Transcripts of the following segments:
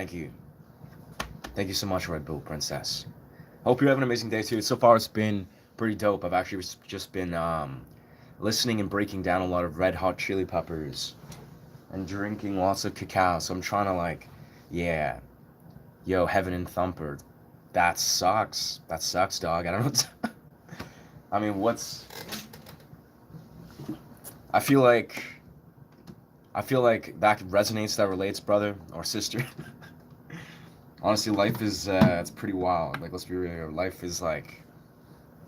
Thank you. Thank you so much, Red Bull Princess. Hope you're having an amazing day too. So far, it's been pretty dope. I've actually just been listening and breaking down a lot of Red Hot Chili Peppers and drinking lots of cacao. So I'm trying to like, yeah, yo, Heaven and Thumper. That sucks. That sucks, dog. I don't know. I mean, I feel like I feel like that resonates, that relates, brother or sister. Honestly, life is it's pretty wild. Like, let's be real. Life is like,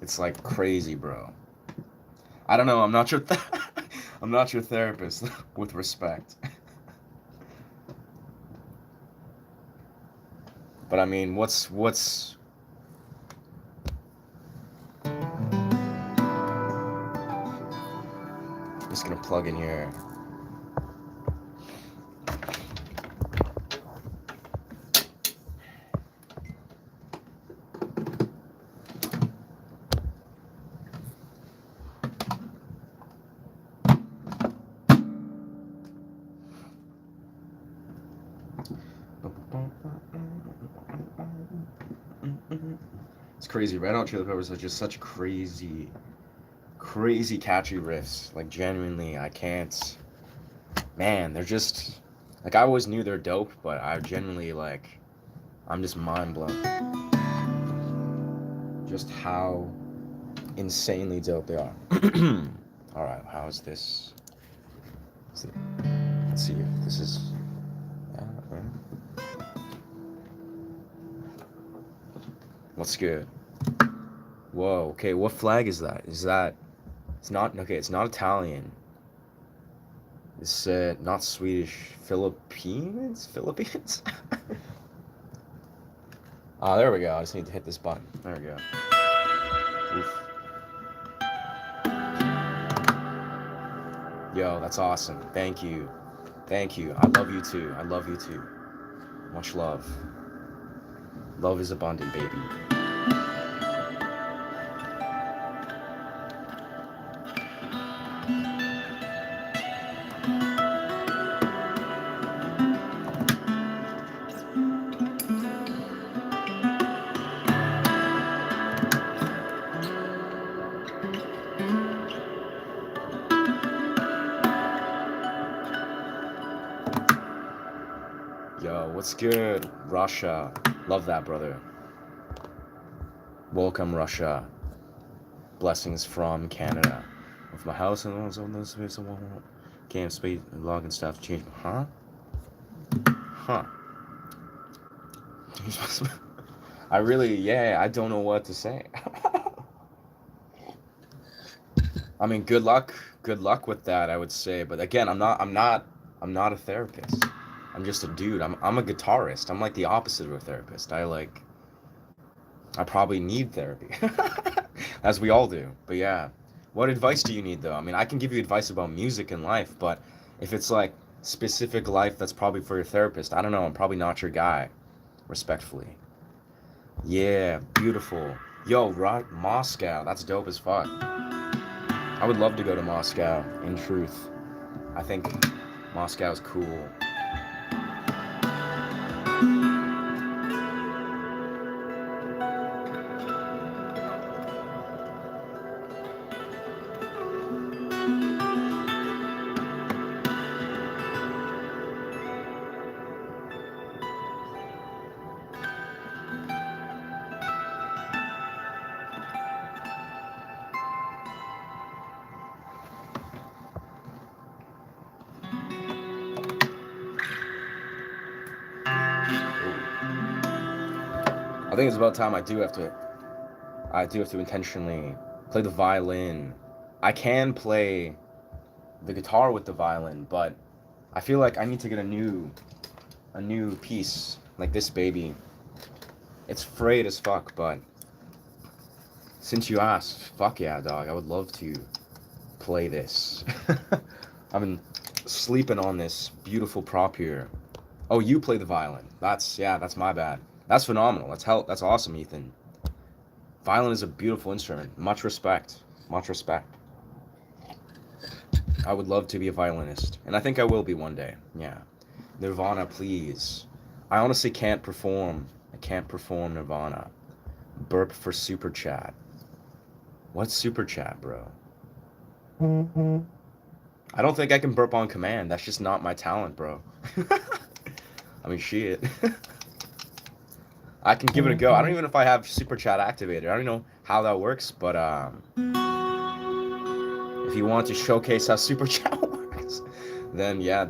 it's like crazy, bro. I don't know. I'm not your I'm not your therapist, with respect. But I mean, what's just gonna plug in here. It's crazy. Red Hot Chili Peppers are just such crazy, crazy catchy riffs. Like genuinely, I can't. Man, they're just like I always knew they're dope, but I genuinely like I'm just mind blown. Just how insanely dope they are. All right, how is this? Let's see if this is. What's good? Whoa. Okay, what flag is that? Is that? It's not. Okay, it's not Italian. It's not Swedish. Philippines. Philippines. Ah, there we go. I just need to hit this button. There we go. Oof. Yo, that's awesome. Thank you. Thank you. I love you too. I love you too. Much love. Love is abundant, baby. Yo, what's good? Russia. Love that, brother. Welcome, Russia. Blessings from Canada. With my house and all on this space, can't space login stuff change. Huh? Huh. I really, yeah, I don't know what to say. I mean, good luck with that, I would say. But again, I'm not a therapist. I'm just a dude. I'm a guitarist. I'm like the opposite of a therapist. I probably need therapy, as we all do. But yeah, what advice do you need though? I mean, I can give you advice about music and life, but if it's like specific life, that's probably for your therapist. I don't know. I'm probably not your guy, respectfully. Yeah, beautiful. Yo, Moscow. That's dope as fuck. I would love to go to Moscow. In truth, I think Moscow's cool. I think it's about time I do have to intentionally play the violin. I can play the guitar with the violin, but I feel like I need to get a new piece like this baby. It's frayed as fuck, but since you asked, fuck yeah, dog. I would love to play this. I've been sleeping on this beautiful prop here. Oh, you play the violin. That's my bad. That's phenomenal. That's awesome, Ethan. Violin is a beautiful instrument. Much respect. Much respect. I would love to be a violinist, and I think I will be one day. Yeah. Nirvana, please. I honestly can't perform. I can't perform Nirvana. Burp for super chat. What's super chat, bro? I don't think I can burp on command. That's just not my talent, bro. I mean, shit. I can give it a go. I don't even know if I have super chat activated. I don't know how that works, but if you want to showcase how super chat works, then yeah.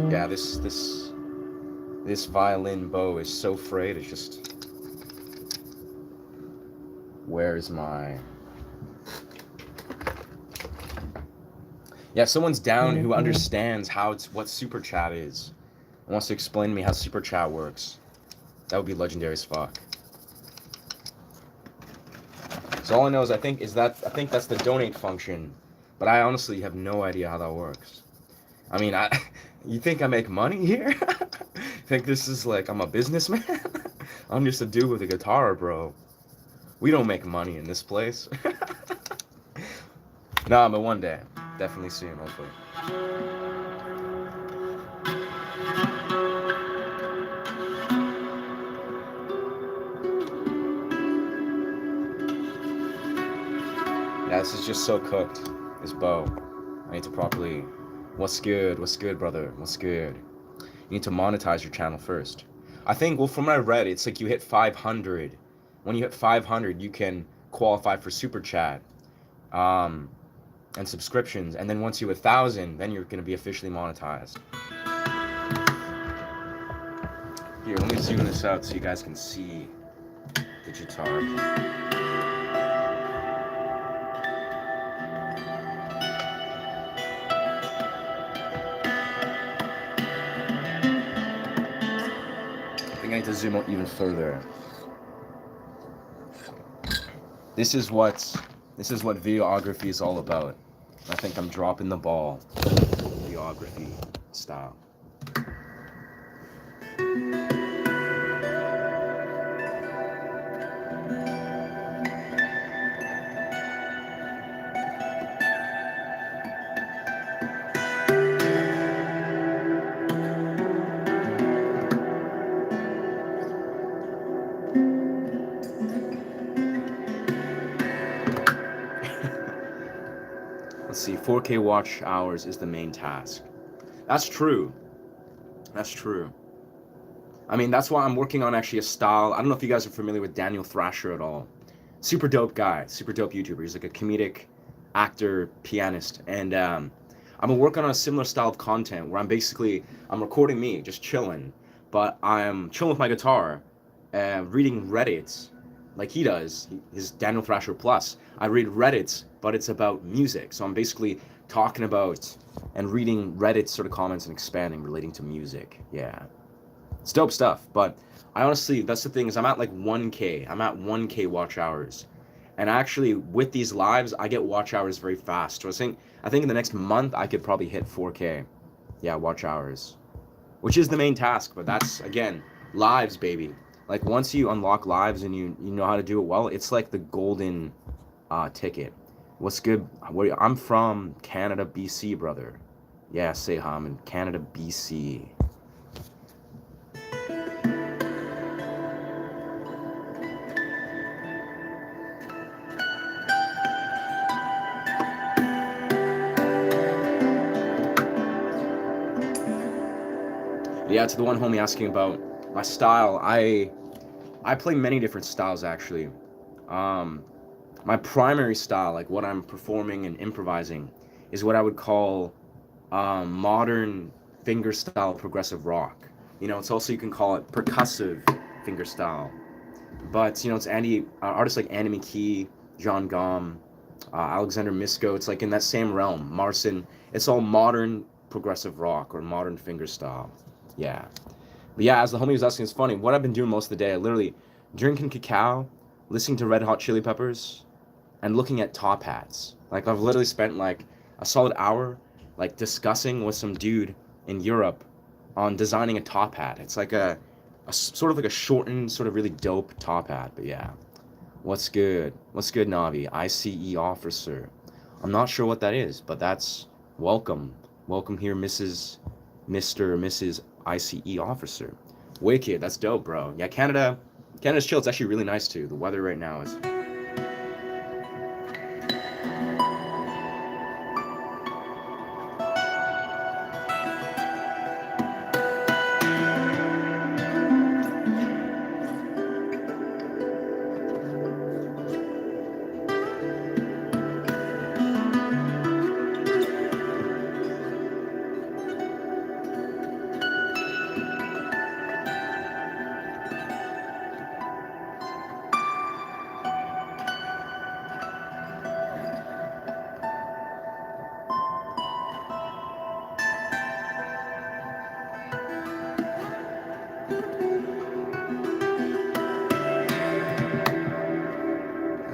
Yeah, this violin bow is so frayed. It's just, where's my? Yeah, if someone's down who understands what super chat is and wants to explain to me how super chat works, that would be legendary as fuck. So all I know is I think that's the donate function, but I honestly have no idea how that works. I mean, you think I make money here? Think this is like I'm a businessman? I'm just a dude with a guitar, bro. We don't make money in this place. Nah, but one day, definitely soon, hopefully. Yeah, this is just so cooked. This bow. I need to properly. What's good? What's good, brother? What's good? You need to monetize your channel first. I think, well, from what I read, it's like you hit 500. When you hit 500, you can qualify for super chat, and subscriptions. And then once you hit 1,000, then you're gonna be officially monetized. Here, let me zoom this out so you guys can see the guitar. I think I need to zoom out even further. This is what videography is all about. I think I'm dropping the ball. Videography style. Let's see, 4K watch hours is the main task. That's true. That's true. I mean, that's why I'm working on actually a style. I don't know if you guys are familiar with Daniel Thrasher at all. Super dope guy, super dope YouTuber. He's like a comedic actor, pianist. And I'm working on a similar style of content where I'm recording me, just chilling. But I'm chilling with my guitar, reading Reddit, like he does. His Daniel Thrasher Plus. I read Reddit, but it's about music. So I'm basically talking about and reading Reddit sort of comments and expanding relating to music. Yeah. It's dope stuff, but I honestly, that's the thing, is I'm at like 1K. I'm at 1K watch hours. And actually, with these lives, I get watch hours very fast. So I think in the next month, I could probably hit 4K. Yeah, watch hours. Which is the main task, but that's, again, lives, baby. Like, once you unlock lives and you know how to do it well, it's like the golden ticket. What's good? I'm from Canada, BC, brother. Yeah, say hi, I'm in Canada, BC. Yeah, to the one homie asking about my style, I play many different styles actually. My primary style, like what I'm performing and improvising, is what I would call modern fingerstyle progressive rock. You know, it's also, you can call it percussive fingerstyle. But you know, it's artists like Andy McKee, John Gom, Alexander Misko. It's like in that same realm. Marcin. It's all modern progressive rock or modern fingerstyle. Yeah. But yeah, as the homie was asking, it's funny. What I've been doing most of the day, I literally drinking cacao, listening to Red Hot Chili Peppers, and looking at top hats. Like, I've literally spent like a solid hour like discussing with some dude in Europe on designing a top hat. It's like a sort of like a shortened, sort of really dope top hat. But yeah. What's good? What's good, Navi? ICE officer. I'm not sure what that is, but that's welcome. Welcome here, Mr. Mrs. ICE officer. Wicked, that's dope, bro. Yeah, Canada's chill. It's actually really nice too. The weather right now is.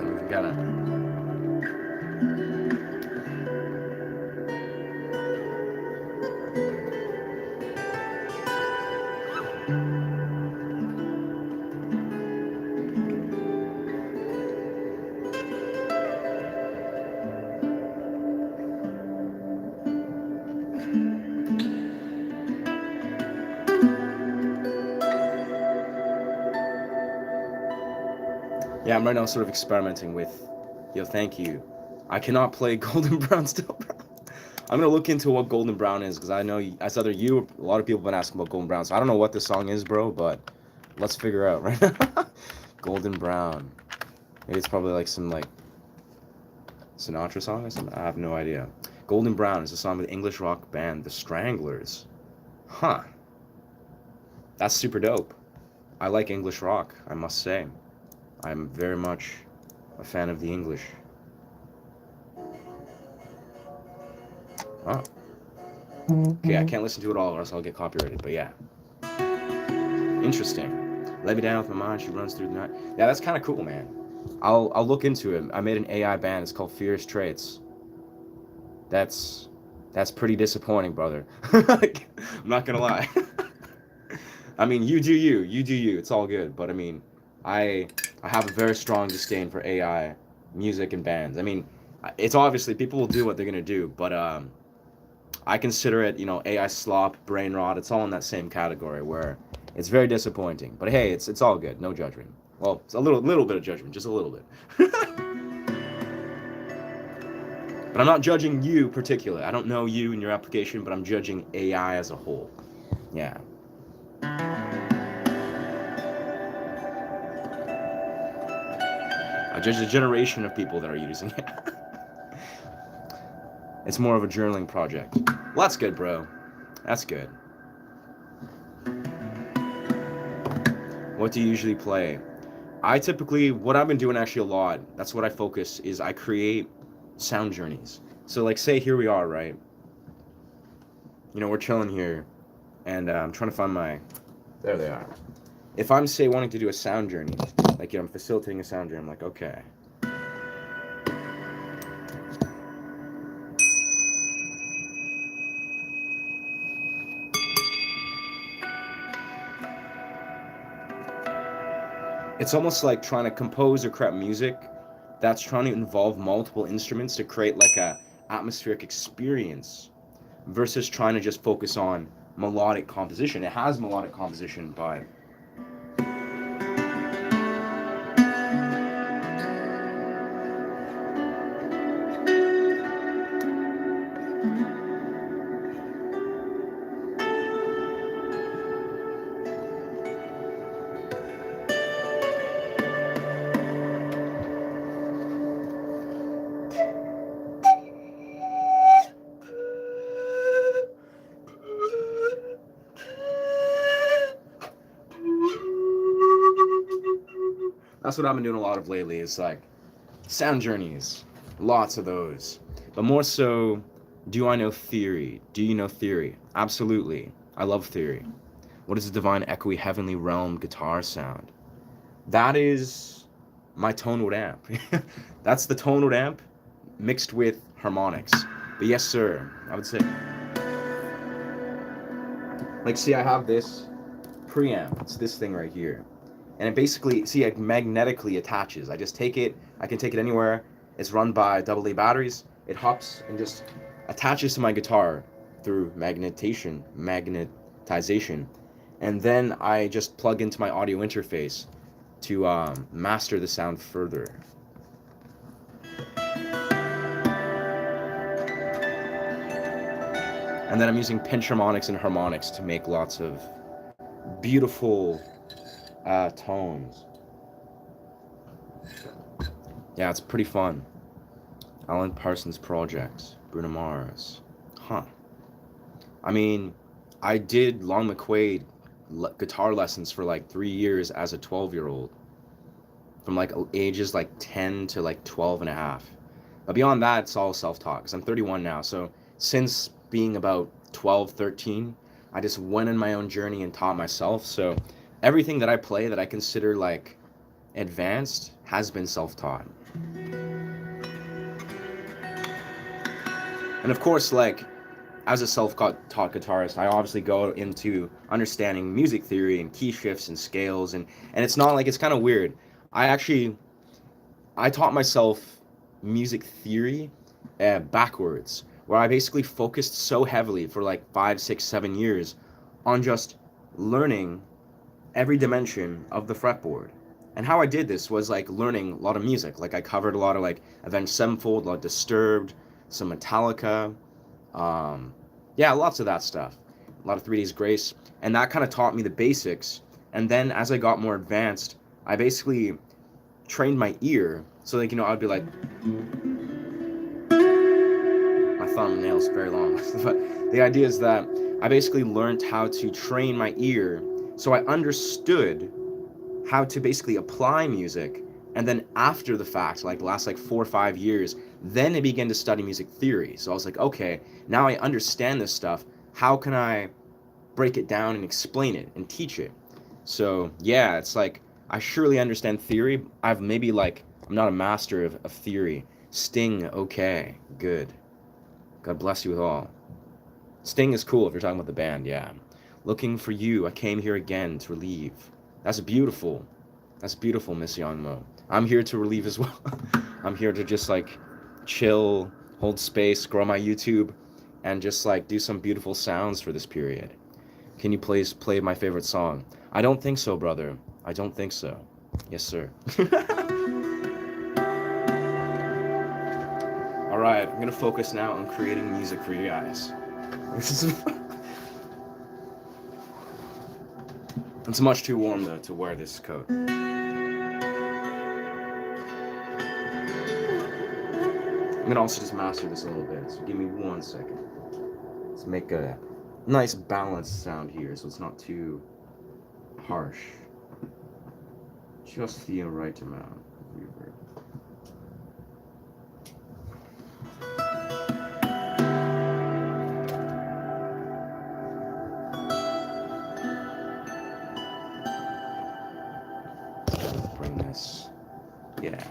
We gotta. Yeah, I'm right now sort of experimenting with. Yo, thank you. I cannot play Golden Brown still, bro. I'm gonna look into what Golden Brown is because I know it's either you or a lot of people have been asking about Golden Brown. So I don't know what this song is, bro, but let's figure out right now. Golden Brown. Maybe it's probably like some like Sinatra song or something. I have no idea. Golden Brown is a song with the English rock band The Stranglers. Huh. That's super dope. I like English rock, I must say. I'm very much a fan of the English. Oh. Okay, I can't listen to it all or else I'll get copyrighted, but yeah. Interesting. Let me down with my mind, she runs through the night. Yeah, that's kind of cool, man. I'll look into it. I made an AI band, it's called Fierce Traits. That's pretty disappointing, brother. I'm not gonna lie. I mean, you do you, it's all good, but I mean, I have a very strong disdain for AI music and bands. I mean, it's obviously people will do what they're gonna do, but I consider it, AI slop, brain rot. It's all in that same category where it's very disappointing. But hey, it's all good. No judgment. Well, it's a little bit of judgment, just a little bit. But I'm not judging you particularly. I don't know you and your application, but I'm judging AI as a whole. Yeah. I judge the generation of people that are using it. It's more of a journaling project. Well, that's good, bro. That's good. What do you usually play? What I've been doing actually a lot, that's what I focus, is I create sound journeys. So like say here we are, right? We're chilling here and I'm trying to find there they are. If I'm say wanting to do a sound journey, like I'm facilitating a sound journey, I'm like, okay. It's almost like trying to compose or create music that's trying to involve multiple instruments to create like a atmospheric experience versus trying to just focus on melodic composition. It has melodic composition, but that's what I've been doing a lot of lately. Is like sound journeys, lots of those. But more so, do I know theory? Do you know theory? Absolutely. I love theory. What is the divine, echoey, heavenly realm guitar sound? That is my tonal amp. That's the tonal amp mixed with harmonics. But yes, sir, I would say. Like, see, I have this preamp. It's this thing right here. And it basically, it magnetically attaches. I just take it, I can take it anywhere. It's run by AA batteries. it hops and just attaches to my guitar through magnetization, and then I just plug into my audio interface to master the sound further. And then I'm using pinch harmonics and harmonics to make lots of beautiful tones. Yeah, it's pretty fun. Alan Parsons Projects, Bruno Mars. Huh. I mean, I did Long McQuaid guitar lessons for like 3 years as a 12-year-old, from like ages like 10 to like 12 and a half. But beyond that, it's all self-taught, because I'm 31 now. So since being about 12, 13, I just went on my own journey and taught myself. So everything that I play that I consider like advanced has been self-taught. And of course, like, as a self-taught guitarist, I obviously go into understanding music theory and key shifts and scales, and it's not like, it's kind of weird. I taught myself music theory backwards, where I basically focused so heavily for like 5, 6, 7 years on just learning every dimension of the fretboard. And how I did this was like learning a lot of music. Like I covered a lot of like Avenged Sevenfold, a lot of Disturbed, some Metallica, yeah, lots of that stuff. A lot of 3 Days Grace, and that kind of taught me the basics. And then as I got more advanced, I basically trained my ear. So like, I'd be like, my thumbnail's very long. But the idea is that I basically learned how to train my ear, so I understood how to basically apply music. And then after the fact, like the last like 4 or 5 years, then I began to study music theory. So I was like, okay, now I understand this stuff. How can I break it down and explain it and teach it? So yeah, it's like I surely understand theory. I'm not a master of theory. Sting, okay, good. God bless you with all. Sting is cool if you're talking about the band, yeah. Looking for you, I came here again to relieve. That's beautiful. That's beautiful, Miss Yonmo. I'm here to relieve as well. I'm here to just like chill, hold space, grow my YouTube, and just like do some beautiful sounds for this period. Can you please play my favorite song? I don't think so, brother. I don't think so. Yes, sir. Alright, I'm gonna focus now on creating music for you guys. It's much too warm though to wear this coat. I'm gonna also just master this a little bit, so give me 1 second. Let's make a nice balanced sound here so it's not too harsh. Just the right amount of reverb. Bring this, yeah.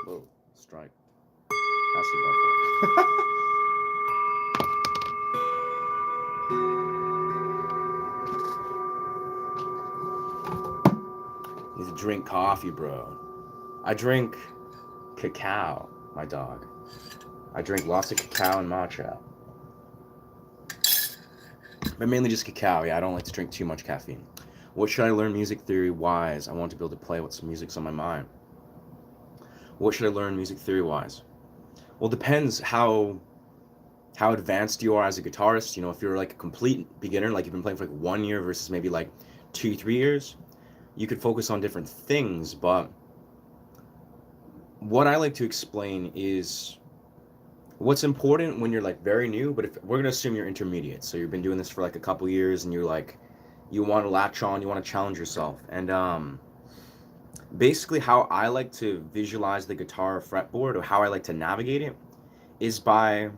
Whoa, strike. That's the button. Need to drink coffee, bro. I drink cacao, my dog. I drink lots of cacao and matcha. But mainly just cacao, yeah, I don't like to drink too much caffeine. What should I learn music theory-wise? I want to be able to play what some music's on my mind. What should I learn music theory-wise? Well, it depends how how advanced you are as a guitarist. You know, if you're like a complete beginner, like you've been playing for like 1 year versus maybe like 2, 3 years, you could focus on different things. But what I like to explain is what's important when you're like very new. But if we're gonna assume you're intermediate, so you've been doing this for like a couple years and you're like, you want to latch on, you want to challenge yourself. And basically how I like to visualize the guitar fretboard, or how I like to navigate it, is by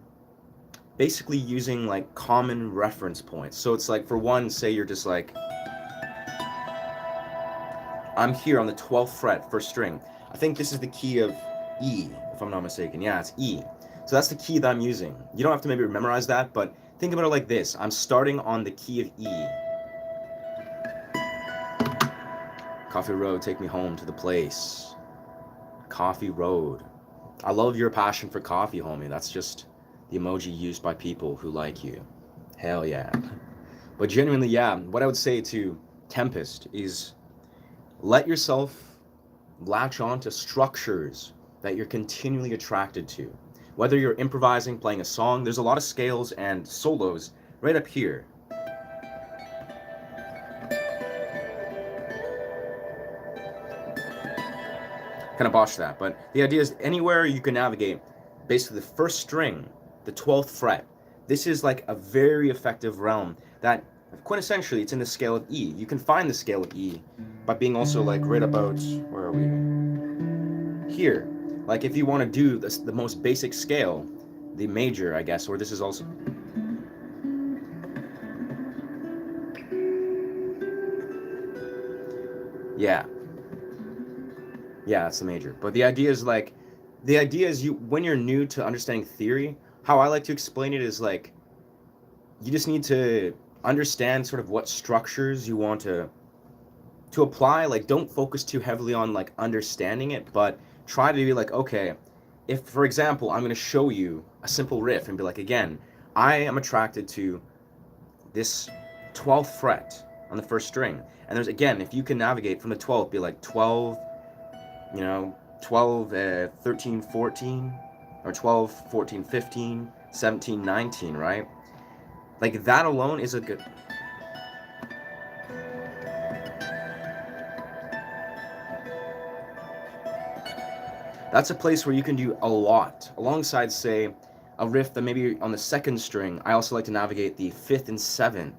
basically using like common reference points. So it's like, for one, say you're just like, I'm here on the 12th fret, first string. I think this is the key of E, if I'm not mistaken. Yeah, it's E. So that's the key that I'm using. You don't have to maybe memorize that, but think about it like this. I'm starting on the key of E. Coffee Road, take me home to the place. Coffee Road. I love your passion for coffee, homie. That's just the emoji used by people who like you. Hell yeah. But genuinely, yeah, what I would say to Tempest is let yourself latch on to structures that you're continually attracted to. Whether you're improvising, playing a song, there's a lot of scales and solos right up here. Kind of botched that, but the idea is anywhere you can navigate, basically the first string, the 12th fret, this is like a very effective realm that quintessentially it's in the scale of E. You can find the scale of E by being also like right about, where are we? Here. Like if you want to do this, the most basic scale, the major, I guess, or this is also, yeah, yeah, that's the major. But the idea is like, the idea is you, when you're new to understanding theory, how I like to explain it is like, you just need to understand sort of what structures you want to apply. Like, don't focus too heavily on like understanding it, but try to be like, okay, if for example I'm going to show you a simple riff and be like, again, I am attracted to this 12th fret on the first string, and there's, again, if you can navigate from the 12th, be like 12, you know, 12, 13, 14, or 12, 14, 15, 17, 19, right? Like that alone is a good, that's a place where you can do a lot alongside, say, a riff that maybe on the second string. I also like to navigate the 5th and 7th.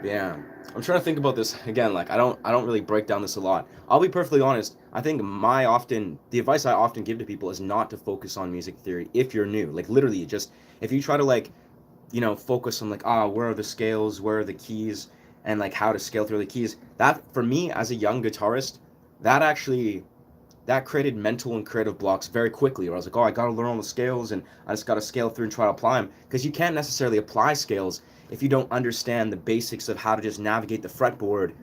Yeah, I'm trying to think about this again. Like I don't really break down this a lot. I'll be perfectly honest. I think the advice I often give to people is not to focus on music theory if you're new. Like literally, just if you try to like, focus on like, where are the scales, where are the keys, and like how to scale through the keys. That, for me as a young guitarist, that actually, that created mental and creative blocks very quickly, where I was like, I gotta learn all the scales and I just gotta scale through and try to apply them, because you can't necessarily apply scales if you don't understand the basics of how to just navigate the fretboard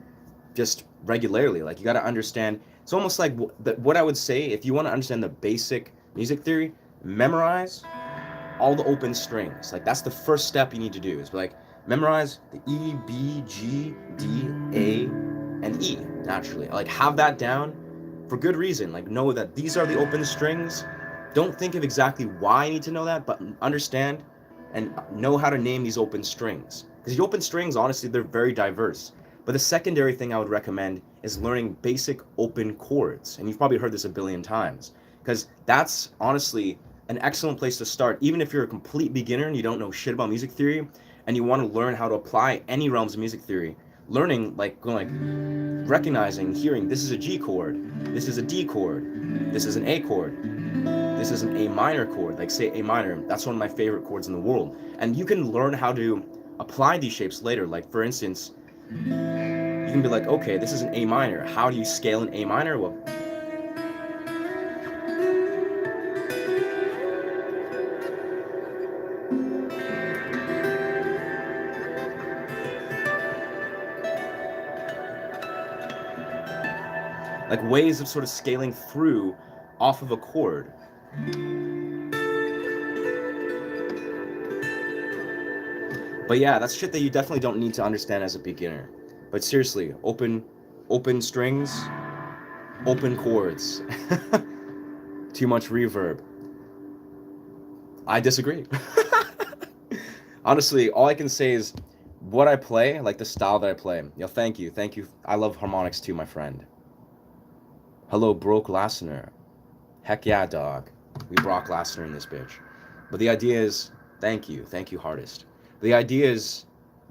just regularly. Like you gotta understand. It's almost like what I would say, if you want to understand the basic music theory, memorize all the open strings. Like that's the first step you need to do, is like memorize the E, B, G, D, A, and E naturally. Like have that down for good reason. Like know that these are the open strings. Don't think of exactly why I need to know that, but understand and know how to name these open strings. Because the open strings, honestly, they're very diverse. But the secondary thing I would recommend is learning basic open chords. And you've probably heard this a billion times. Because that's honestly an excellent place to start. Even if you're a complete beginner and you don't know shit about music theory, and you want to learn how to apply any realms of music theory, learning, like, going like, recognizing, hearing, this is a G chord, this is a D chord, this is an A chord, this is an A minor chord, like say A minor, that's one of my favorite chords in the world. And you can learn how to apply these shapes later. Like for instance, you can be like, okay, this is an A minor. How do you scale an A minor? Well, like ways of sort of scaling through off of a chord. But yeah, that's shit that you definitely don't need to understand as a beginner. But seriously, open strings, open chords, too much reverb. I disagree. Honestly, all I can say is what I play, like the style that I play. Yo, thank you, thank you. I love harmonics too, my friend. Hello, Brock Lasseter. Heck yeah, dog. We Brock Lasseter in this bitch. But the idea is, thank you, hardest. The idea is,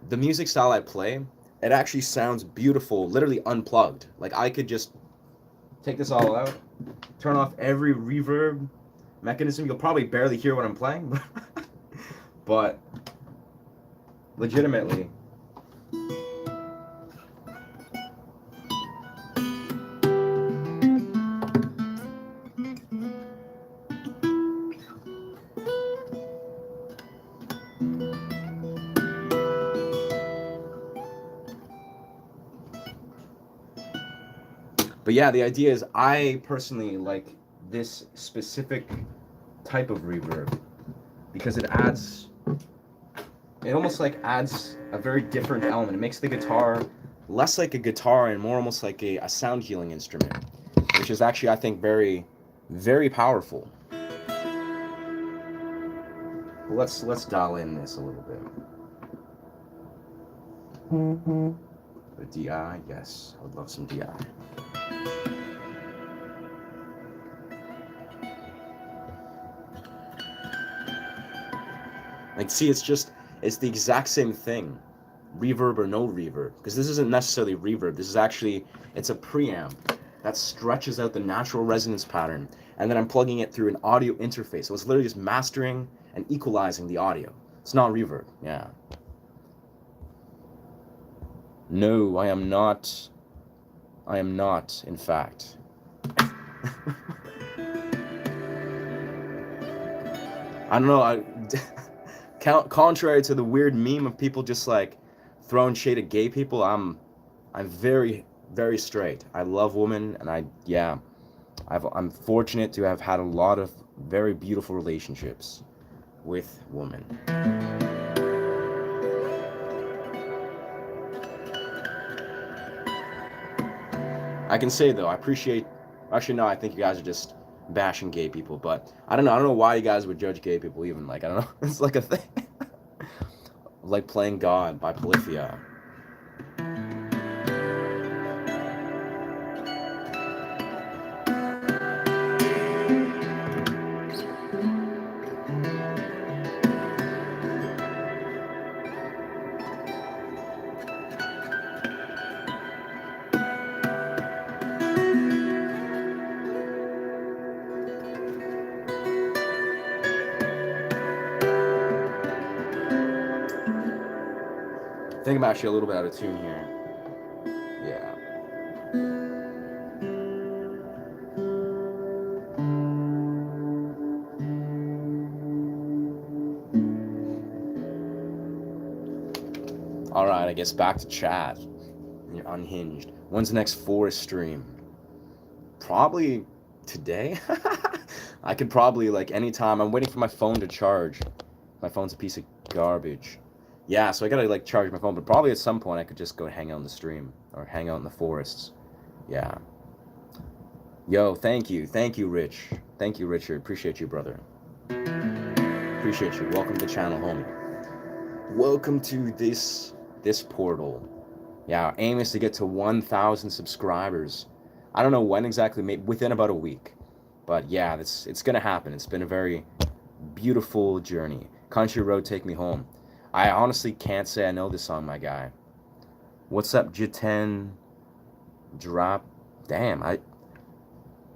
the music style I play, it actually sounds beautiful, literally unplugged. Like I could just take this all out, turn off every reverb mechanism. You'll probably barely hear what I'm playing, but legitimately. But yeah, the idea is I personally like this specific type of reverb because it almost like adds a very different element. It makes the guitar less like a guitar and more almost like a sound healing instrument, which is actually, I think, very, very powerful. Let's dial in this a little bit. The DI, yes, I would love some DI. Like, see, it's the exact same thing, reverb or no reverb, because this isn't necessarily reverb. This is actually, it's a preamp that stretches out the natural resonance pattern, and then I'm plugging it through an audio interface. So it's literally just mastering and equalizing the audio. It's not reverb, yeah. No, I am not, in fact. I don't know, contrary to the weird meme of people just like throwing shade at gay people, I'm very, very straight. I love women, and I'm fortunate to have had a lot of very beautiful relationships with women. I can say though, I appreciate. Actually, no, I think you guys are just bashing gay people, but I don't know why you guys would judge gay people even. Like, I don't know. It's like a thing. Like Playing God by Polyphia. I think I'm actually a little bit out of tune here. Yeah. All right, I guess back to chat. You're unhinged. When's the next Forest stream? Probably today. I could probably, like, anytime. I'm waiting for my phone to charge. My phone's a piece of garbage. Yeah, so I gotta like charge my phone, but probably at some point I could just go hang out in the stream or hang out in the forests. Yeah. Yo, thank you, Rich. Thank you, Richard. Appreciate you, brother. Appreciate you. Welcome to the channel, homie. Welcome to this portal. Yeah, our aim is to get to 1,000 subscribers. I don't know when exactly, maybe within about a week. But yeah, it's gonna happen. It's been a very beautiful journey. Country Road, Take Me Home. I honestly can't say I know this song, my guy. What's up, Jiten? Drop. Damn,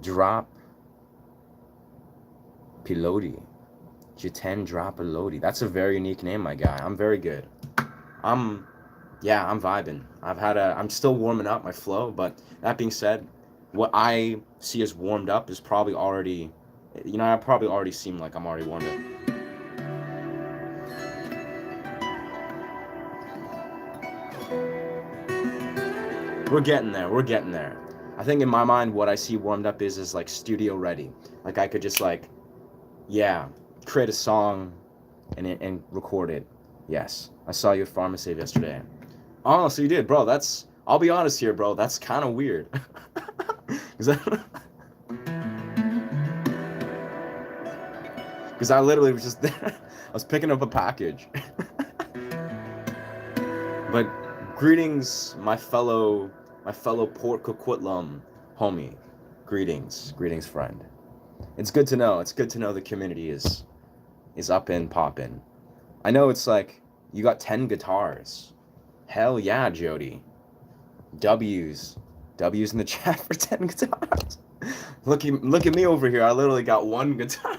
Drop Piloti. Jiten Drop Piloti. That's a very unique name, my guy. I'm very good. I'm vibing. I'm still warming up my flow, but that being said, what I see as warmed up is probably already, I probably already seem like I'm already warmed up. We're getting there. I think in my mind, what I see warmed up is like studio ready. Like I could just like, create a song and record it. Yes, I saw you at Pharmacy yesterday. Oh, so you did, bro. That's I'll be honest here, bro. That's kind of weird. 'Cause I literally was just there. I was picking up a package. But greetings, my fellow Port Coquitlam homie. Greetings, friend. It's good to know. It's good to know the community is up and popping. I know it's like you got 10 guitars. Hell yeah, Jody. W's. W's in the chat for 10 guitars. Look at me over here. I literally got one guitar.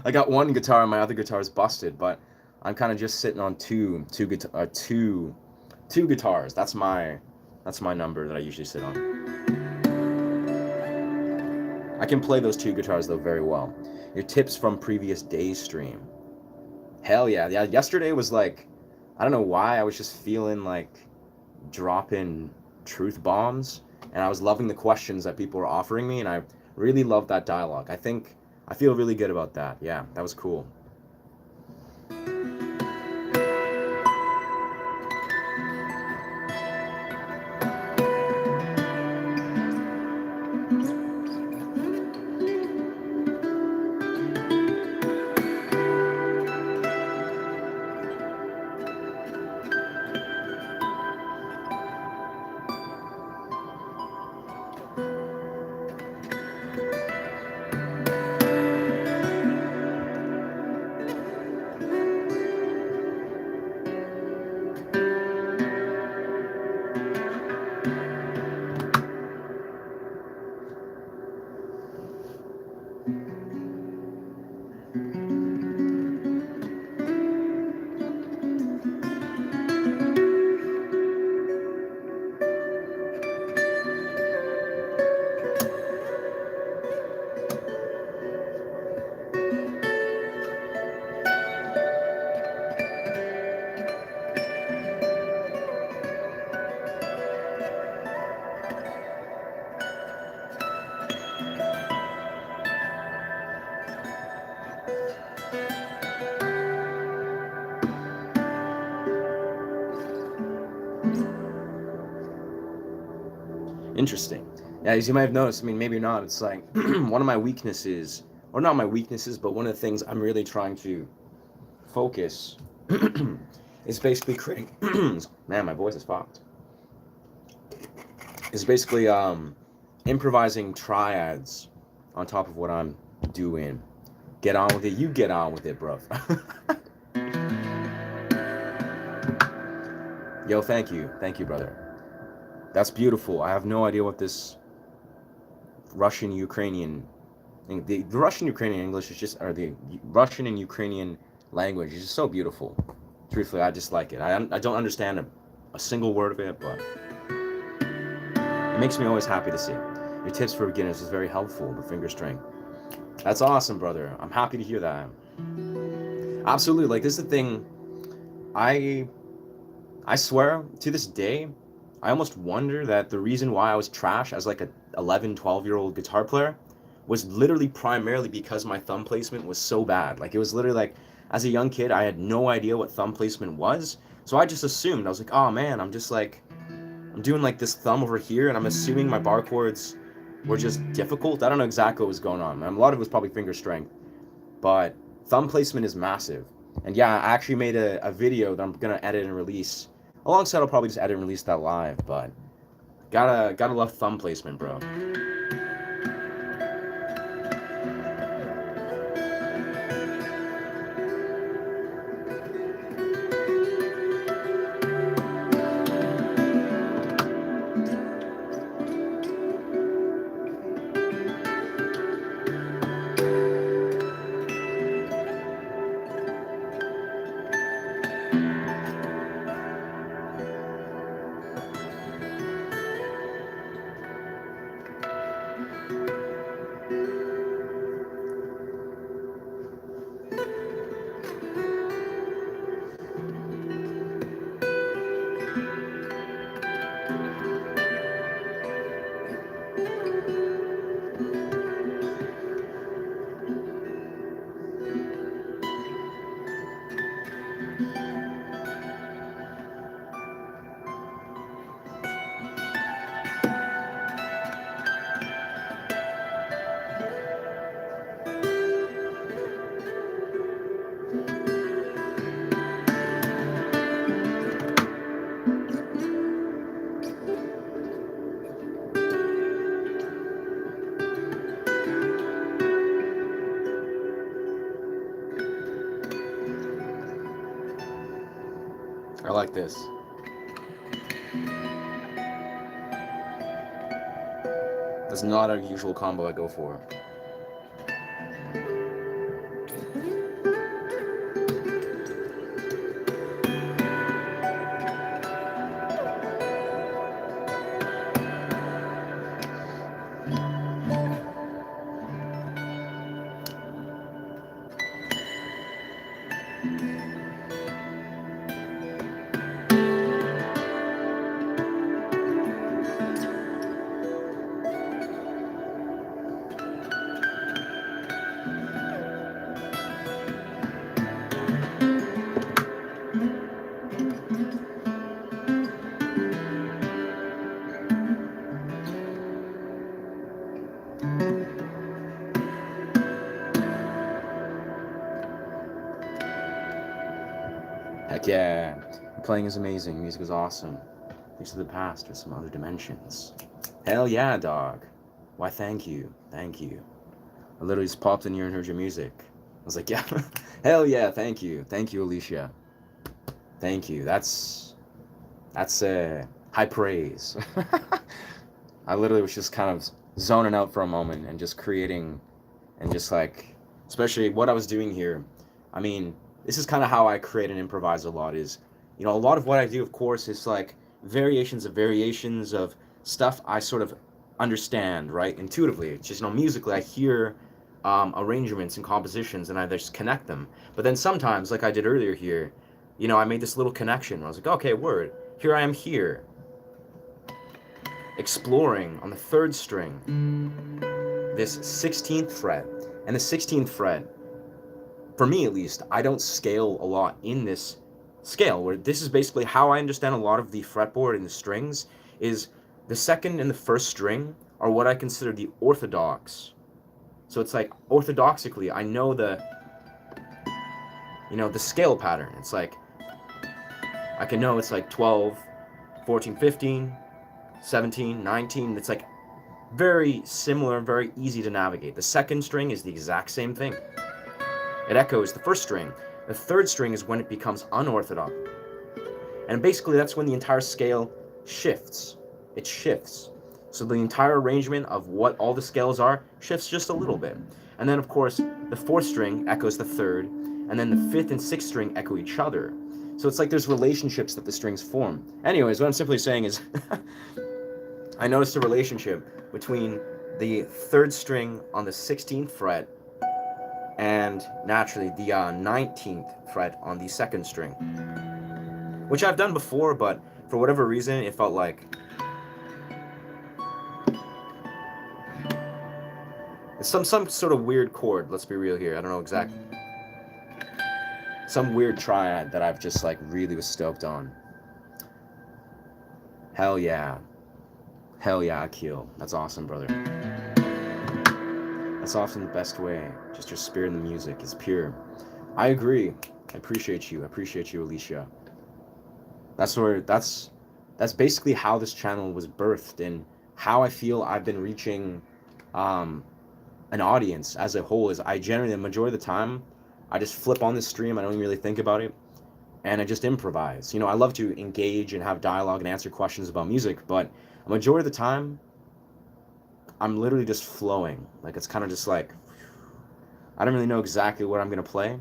I got one guitar and my other guitar is busted, but I'm kind of just sitting on two guitars. That's my number that I usually sit on. I can play those two guitars though very well. Your tips from previous day's stream. Hell yeah. Yeah, yesterday was like, I don't know why, I was just feeling like dropping truth bombs, and I was loving the questions that people were offering me, and I really loved that dialogue. I feel really good about that. Yeah, that was cool. Interesting. Yeah, as you might have noticed, I mean, maybe not. It's like one of my weaknesses, or not my weaknesses, but one of the things I'm really trying to focus is basically creating. Man, my voice is fucked. Is basically improvising triads on top of what I'm doing. Get on with it. You get on with it, bro. Yo, thank you, brother. That's beautiful. I have no idea what this Russian Ukrainian, the Russian Ukrainian English is just, or the Russian and Ukrainian language is just so beautiful. Truthfully, I just like it. I don't understand a single word of it, but it makes me always happy to see. Your tips for beginners is very helpful. The finger string. That's awesome, brother. I'm happy to hear that. Absolutely. Like, this is the thing. I I swear to this day, I almost wonder that the reason why I was trash as like a 11, 12-year-old guitar player was literally primarily because my thumb placement was so bad. Like, it was literally like, as a young kid, I had no idea what thumb placement was. So I just assumed, I was like, oh man, I'm doing like this thumb over here, and I'm assuming my bar chords were just difficult. I don't know exactly what was going on. A lot of it was probably finger strength, but thumb placement is massive. And yeah, I actually made a video that I'm gonna edit and release. Alongside, I'll probably just edit and release that live, but gotta love thumb placement, bro. I like this. That's not a usual combo I go for. Heck yeah. The playing is amazing. Music is awesome. Thanks to the past or some other dimensions. Hell yeah, dog. Why, thank you. Thank you. I literally just popped in here and heard your music. I was like, yeah. Hell yeah, thank you. Thank you, Alicia. Thank you. That's high praise. I literally was just kind of zoning out for a moment and just creating and just like, especially what I was doing here. I mean, this is kind of how I create and improvise a lot is, a lot of what I do, of course, is like variations of stuff I sort of understand, right? Intuitively. It's just, musically, I hear arrangements and compositions and I just connect them. But then sometimes, like I did earlier here, I made this little connection. I was like, okay, word. Here I am here, exploring on the 3rd string, this 16th fret. And the 16th fret, for me at least, I don't scale a lot in this scale, where this is basically how I understand a lot of the fretboard and the strings, is the 2nd and the 1st string are what I consider the orthodox. So it's like, orthodoxically, I know the scale pattern. It's like, I can know it's like 12, 14, 15, 17, 19. It's like very similar, very easy to navigate. The 2nd string is the exact same thing. It echoes the 1st string. The 3rd string is when it becomes unorthodox. And basically that's when the entire scale shifts. It shifts. So the entire arrangement of what all the scales are shifts just a little bit. And then of course the 4th string echoes the 3rd, and then the 5th and 6th string echo each other. So it's like there's relationships that the strings form. Anyways, what I'm simply saying is I noticed a relationship between the 3rd string on the 16th fret and naturally the 19th fret on the 2nd string, which I've done before, but for whatever reason it felt like it's some sort of weird chord. Let's be real here. I don't know exactly. Some weird triad that I've just like really was stoked on. Hell yeah. Hell yeah, Akil. That's awesome, brother. That's often the best way. Just your spirit in the music is pure. I agree. I appreciate you. I appreciate you, Alicia. That's basically how this channel was birthed and how I feel I've been reaching an audience as a whole. Is I generally, the majority of the time, I just flip on this stream, I don't even really think about it, and I just improvise. I love to engage and have dialogue and answer questions about music, but a majority of the time, I'm literally just flowing. Like, it's kind of just like, I don't really know exactly what I'm going to play,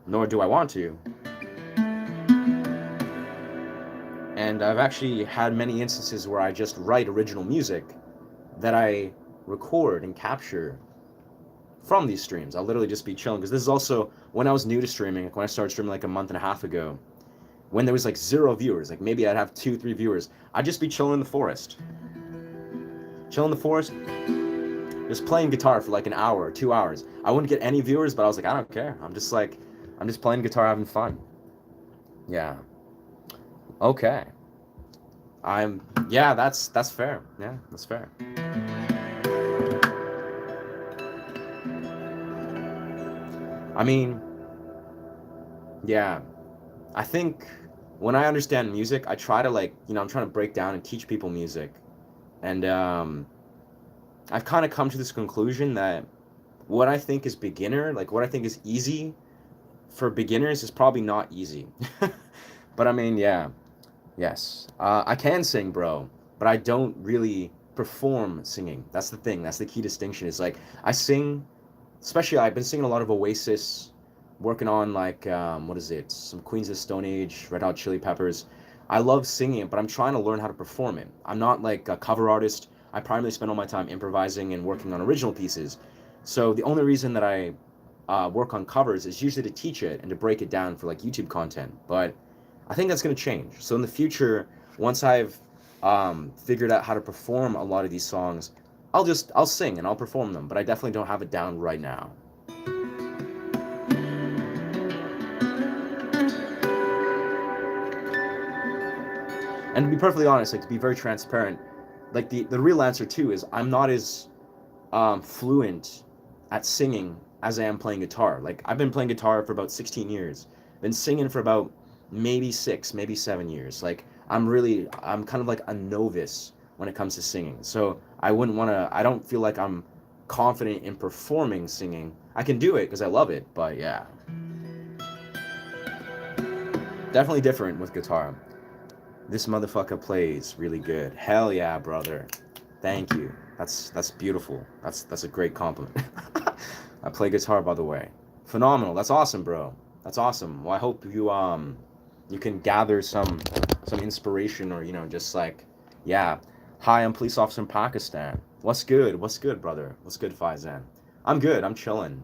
nor do I want to. And I've actually had many instances where I just write original music that I record and capture from these streams. I'll literally just be chilling, because this is also when I was new to streaming, like when I started streaming like a month and a half ago, when there was like 0 viewers, like maybe I'd have 2-3 viewers, I'd just be chilling in the forest. Chilling in the forest, just playing guitar for like an hour or 2 hours. I wouldn't get any viewers, but I was like, I don't care. I'm just playing guitar, having fun. Yeah. Okay. Yeah, that's fair. Yeah, that's fair. I mean, yeah, I think when I understand music, I try to I'm trying to break down and teach people music. And I've kind of come to this conclusion that what I think is beginner, like what I think is easy for beginners is probably not easy. But I mean, yeah, yes. I can sing, bro, but I don't really perform singing. That's the thing. That's the key distinction. Is like I sing, especially I've been singing a lot of Oasis, working on like what is it? Some Queens of Stone Age, Red Hot Chili Peppers. I love singing it, but I'm trying to learn how to perform it. I'm not like a cover artist. I primarily spend all my time improvising and working on original pieces. So the only reason that I work on covers is usually to teach it and to break it down for like YouTube content. But I think that's going to change. So in the future, once I've figured out how to perform a lot of these songs, I'll sing and I'll perform them. But I definitely don't have it down right now. And to be perfectly honest, like to be very transparent, like the real answer too is I'm not as fluent at singing as I am playing guitar. Like I've been playing guitar for about 16 years, been singing for about maybe 6, maybe 7 years. Like I'm kind of like a novice when it comes to singing. So I wouldn't want to. I don't feel like I'm confident in performing singing. I can do it because I love it, but yeah, definitely different with guitar. This motherfucker plays really good. Hell yeah, brother. Thank you. That's beautiful. That's a great compliment. I play guitar, by the way. Phenomenal. That's awesome, bro. That's awesome. Well, I hope you can gather some inspiration, or just like, yeah. Hi, I'm police officer in Pakistan. What's good? What's good, brother? What's good, Faizan? I'm good. I'm chilling.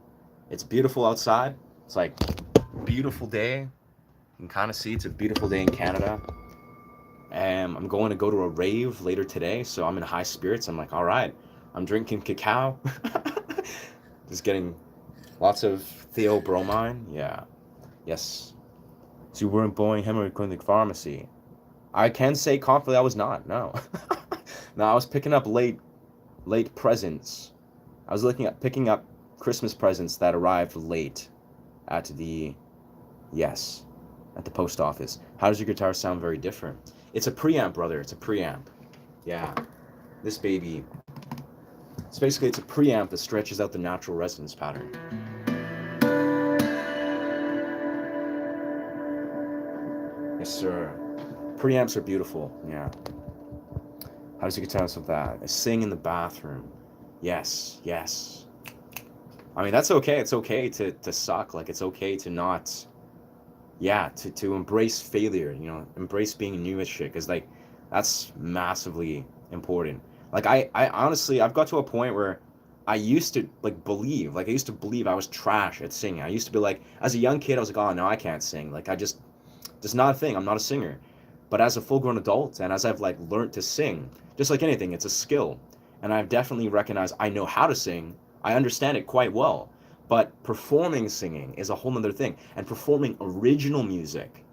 It's beautiful outside. It's like beautiful day. You can kind of see it's a beautiful day in Canada. I'm going to go to a rave later today, so I'm in high spirits. I'm like, all right, I'm drinking cacao, just getting lots of theobromine. Yeah, yes. So you weren't buying hemorrhoid clinic pharmacy. I can say confidently I was not. No, no, I was picking up late presents. I was looking at picking up Christmas presents that arrived late at the yes, at the post office. How does your guitar sound very different? It's a preamp, brother. It's a preamp. Yeah. This baby. It's a preamp that stretches out the natural resonance pattern. Yes, sir. Preamps are beautiful. Yeah. How does your guitar sound with that? I sing in the bathroom. Yes, yes. I mean, that's okay. It's okay to suck. Like, it's okay to not, yeah, to embrace failure, embrace being new at shit, because like that's massively important. Like I honestly, I've got to a point where I used to I used to believe I was trash at singing. I used to be like, as a young kid, I was like, oh no, I can't sing. Like, just not a thing. I'm not a singer. But as a full grown adult, and as I've like learned to sing, just like anything, it's a skill. And I've definitely recognized I know how to sing. I understand it quite well. But performing singing is a whole nother thing. And performing original music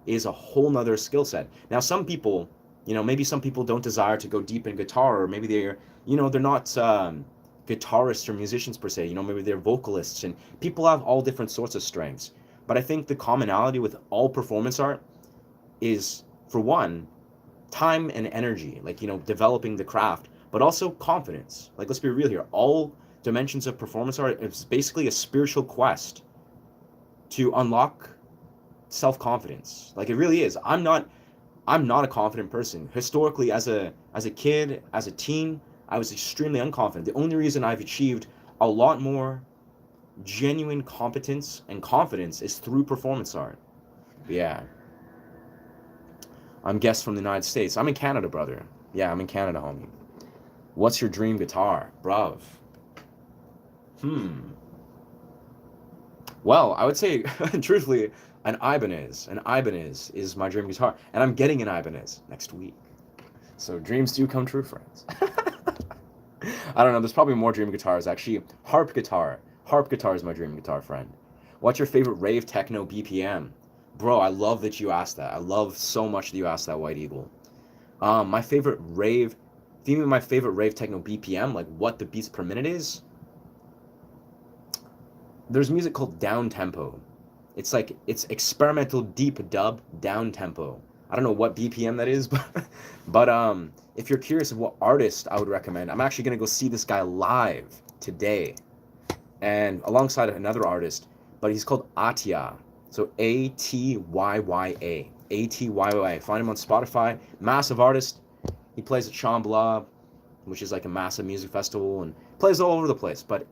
is a whole nother skill set. Now, some people, maybe some people don't desire to go deep in guitar, or maybe they're not guitarists or musicians per se. Maybe they're vocalists, and people have all different sorts of strengths. But I think the commonality with all performance art is, for one, time and energy, like, developing the craft, but also confidence. Like, let's be real here. All dimensions of performance art is basically a spiritual quest to unlock self-confidence. Like, it really is. I'm not a confident person. Historically, as a kid, as a teen, I was extremely unconfident. The only reason I've achieved a lot more genuine competence and confidence is through performance art. Yeah. I'm guest from the United States. I'm in Canada, brother. Yeah, I'm in Canada, homie. What's your dream guitar? Bruv. Well, I would say, truthfully, an Ibanez. An Ibanez is my dream guitar. And I'm getting an Ibanez next week. So dreams do come true, friends. I don't know. There's probably more dream guitars, actually. Harp guitar. Harp guitar is my dream guitar, friend. What's your favorite rave techno BPM? Bro, I love that you asked that. I love so much that you asked that, White Eagle. My favorite rave, theme of my favorite rave techno BPM, like what the beats per minute is. There's music called down tempo. It's experimental deep dub down tempo. I don't know what BPM that is, but if you're curious of what artist I would recommend, I'm actually gonna go see this guy live today, and alongside another artist, but he's called Atya. So Atyya. Atyya. Find him on Spotify. Massive artist. He plays at Shambhala, which is like a massive music festival, and plays all over the place. But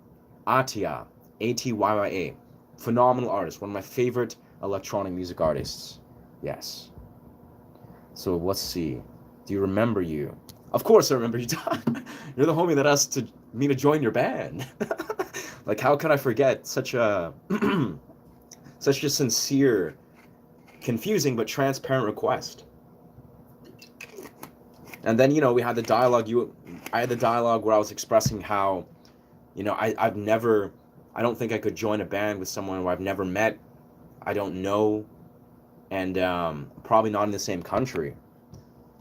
Atya, Atyya, phenomenal artist. One of my favorite electronic music artists. Yes. So let's see. Do you remember you? Of course I remember you. You're the homie that asked me to join your band. Like, how could I forget such a such a sincere, confusing but transparent request? And then, we had the dialogue. I had the dialogue where I was expressing how, I don't think I could join a band with someone who I've never met, I don't know, and probably not in the same country.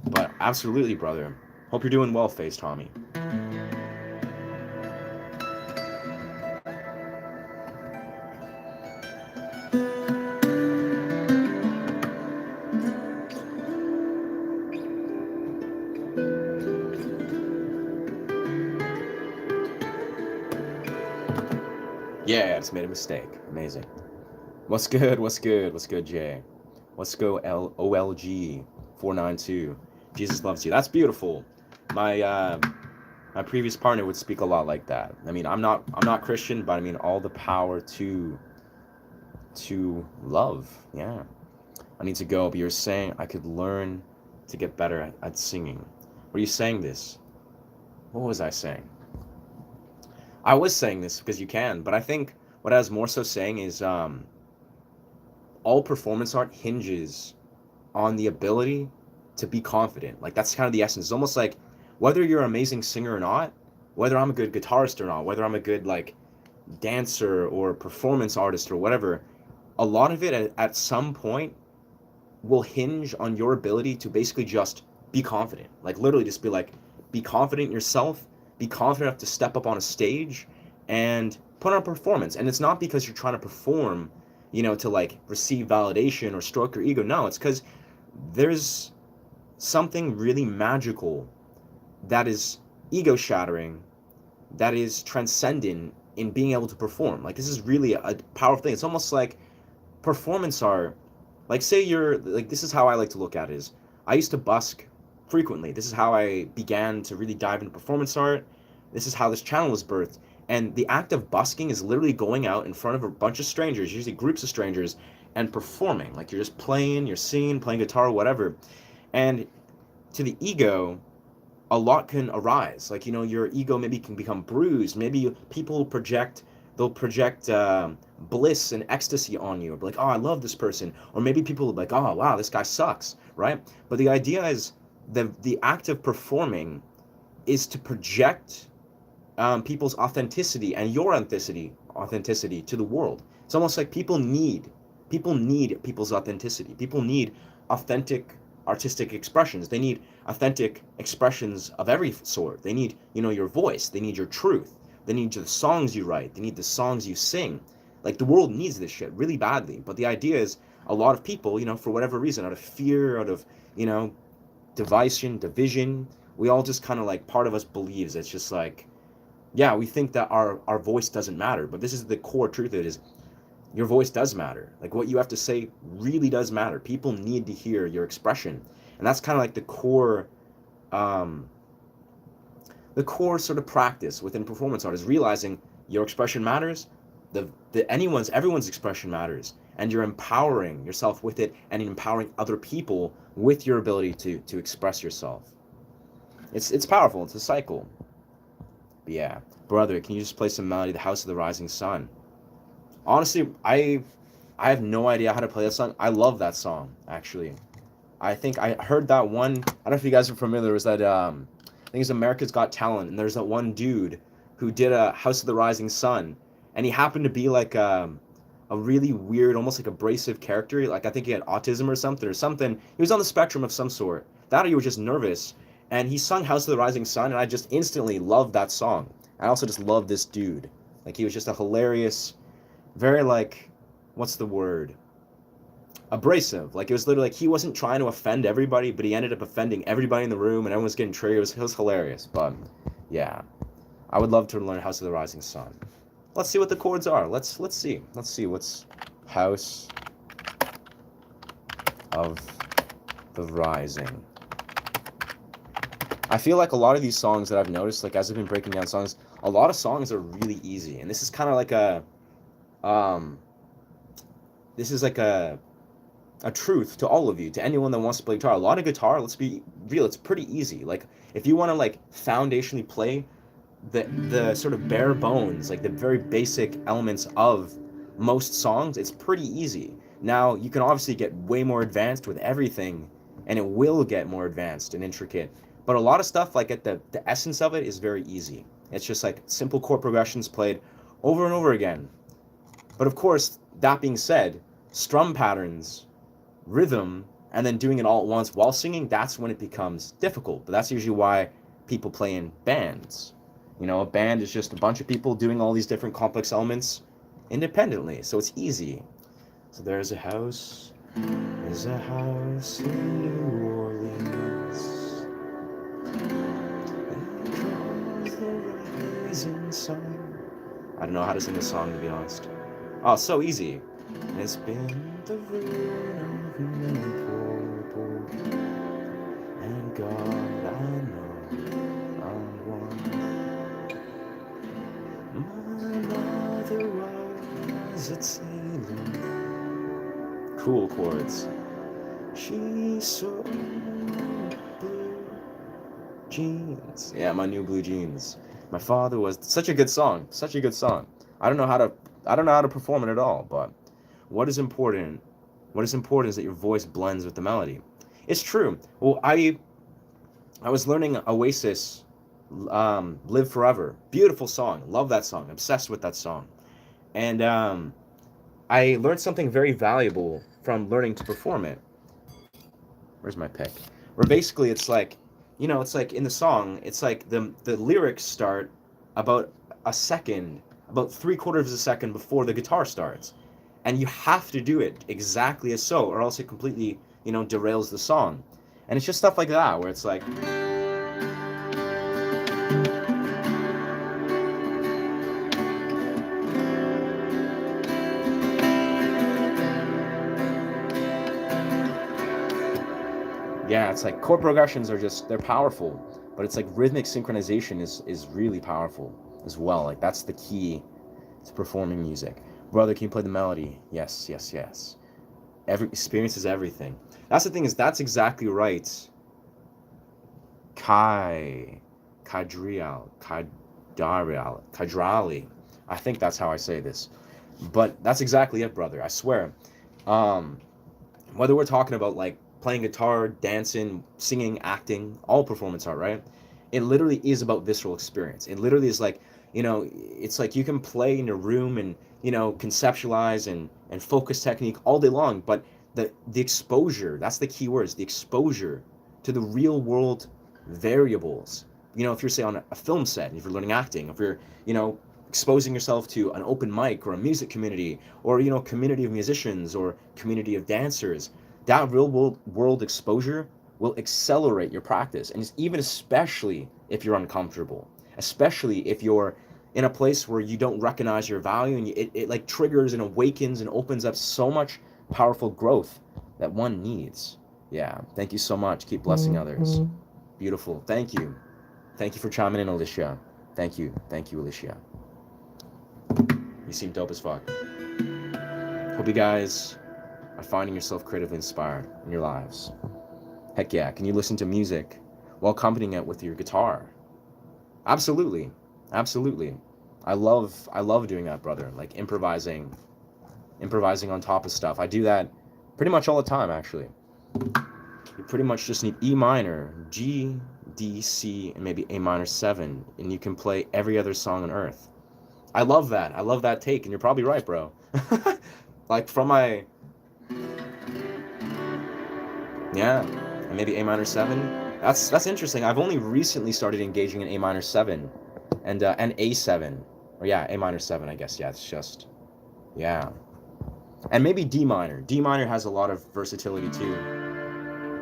But absolutely, brother. Hope you're doing well, Face Tommy. Yeah, I just made a mistake. Amazing. What's good? What's good? What's good, Jay? Let's go OLG 492. Jesus loves you. That's beautiful. My previous partner would speak a lot like that. I mean, I'm not Christian, but I mean all the power to love. Yeah. I need to go, but you're saying I could learn to get better at singing. Were you saying this? What was I saying? I was saying this because you can, but I think what I was more so saying is all performance art hinges on the ability to be confident. Like, that's kind of the essence. It's almost like whether you're an amazing singer or not, whether I'm a good guitarist or not, whether I'm a good like dancer or performance artist or whatever, a lot of it at some point will hinge on your ability to basically just be confident. Like, literally just be confident in yourself, be confident enough to step up on a stage and put on a performance. And it's not because you're trying to perform, to like receive validation or stroke your ego. No, it's because there's something really magical that is ego shattering, that is transcendent in being able to perform. Like, this is really a powerful thing. It's almost like performance art. Like, say you're like, this is how I like to look at it is, I used to busk frequently. This is how I began to really dive into performance art. This is how this channel was birthed. And the act of busking is literally going out in front of a bunch of strangers, usually groups of strangers, and performing. Like, you're just playing, you're singing, playing guitar, or whatever. And to the ego, a lot can arise. Like, your ego maybe can become bruised. Maybe people they'll project bliss and ecstasy on you. Like, oh, I love this person. Or maybe people will be like, oh, wow, this guy sucks, right? But the idea is the act of performing is to project people's authenticity and your authenticity to the world. It's almost like people need people's authenticity. People need authentic artistic expressions. They need authentic expressions of every sort. They need, your voice. They need your truth. They need the songs you write. They need the songs you sing. Like, the world needs this shit really badly. But the idea is a lot of people, for whatever reason, out of fear, out of, division, we all just kind of like, part of us believes it's just like, yeah, we think that our voice doesn't matter. But this is the core truth of it is, your voice does matter. Like, what you have to say really does matter. People need to hear your expression. And that's kind of like the core sort of practice within performance art is realizing your expression matters, everyone's expression matters, and you're empowering yourself with it and empowering other people with your ability to express yourself. It's powerful. It's a cycle. But yeah, brother, can you just play some melody, The House of the Rising Sun? Honestly, I have no idea how to play that song. I love that song, actually. I think I heard that one. I don't know if you guys are familiar. Was that I think it's America's Got Talent, and there's that one dude who did a House of the Rising Sun, and he happened to be like a really weird, almost like abrasive character. Like, I think he had autism or something. He was on the spectrum of some sort. That, or he was just nervous, and he sung House of the Rising Sun, and I just instantly loved that song. I also just love this dude. Like, he was just a hilarious, very like, what's the word? Abrasive. Like, it was literally like he wasn't trying to offend everybody, but he ended up offending everybody in the room, and everyone was getting triggered. It was hilarious. But yeah, I would love to learn House of the Rising Sun. Let's see what the chords are. Let's see. Let's see what's House of The Rising. I feel like a lot of these songs that I've noticed, like as I've been breaking down songs, a lot of songs are really easy. And this is kind of like um, this is like a truth to all of you, to anyone that wants to play guitar. A lot of guitar, let's be real, it's pretty easy. Like if you want to like foundationally play the sort of bare bones, like the very basic elements of most songs, it's pretty easy. Now you can obviously get way more advanced with everything, and it will get more advanced and intricate. But a lot of stuff, like at the essence of it, is very easy. It's just like simple chord progressions played over and over again. But of course, that being said, strum patterns, rhythm, and then doing it all at once while singing, that's when it becomes difficult. But that's usually why people play in bands. You know, a band is just a bunch of people doing all these different complex elements independently, so it's easy. So there's a house in New Orleans, and comes the rising sun. I don't know how to sing this song, to be honest. Oh, so easy. And it's been the ruin of many poor people, and God, I know I'm one. My mother was a sailor. Cool chords. She sewed blue jeans. Yeah, my new blue jeans. My father was such a good song. Such a good song. I don't know how to perform it at all, but what is important is that your voice blends with the melody. It's true. Well, I was learning Oasis, Live Forever. Beautiful song. Love that song. Obsessed with that song. And I learned something very valuable from learning to perform it. Where's my pick? Where basically it's like, it's like in the song, it's like the lyrics start about a second, about 3/4 of a second before the guitar starts. And you have to do it exactly as so, or else it completely, derails the song. And it's just stuff like that, where it's like, yeah, it's like chord progressions are they're powerful, but it's like rhythmic synchronization is really powerful as well. Like that's the key to performing music. Brother, can you play the melody? Yes, yes, yes. Every experience is everything. That's the thing, is that's exactly right. Kadrali. I think that's how I say this. But that's exactly it, brother. I swear. Whether we're talking about like playing guitar, dancing, singing, acting, all performance art, right? It literally is about visceral experience. It literally is like, it's like you can play in a room and, conceptualize and focus technique all day long, but the exposure, that's the key words, the exposure to the real world variables. If you're, say, on a film set, if you're learning acting, if you're, exposing yourself to an open mic or a music community or, community of musicians or community of dancers, that real world exposure will accelerate your practice. And even especially if you're uncomfortable, especially if you're in a place where you don't recognize your value, and it like triggers and awakens and opens up so much powerful growth that one needs. Yeah, thank you so much. Keep blessing others. Beautiful. Thank you. Thank you for chiming in, Alicia. Thank you, Alicia. You seem dope as fuck. Hope you guys are finding yourself creatively inspired in your lives. Heck yeah, can you listen to music while accompanying it with your guitar? Absolutely. Absolutely. I love doing that, brother. Like improvising on top of stuff. I do that pretty much all the time, actually. You pretty much just need E minor, G, D, C, and maybe A minor 7, and you can play every other song on earth. I love that. I love that take, and you're probably right, bro. Like from my, yeah, and maybe A minor 7. That's interesting. I've only recently started engaging in A minor 7 and A7. Or yeah, A minor 7, I guess. Yeah, it's just, yeah. And maybe D minor. D minor has a lot of versatility too.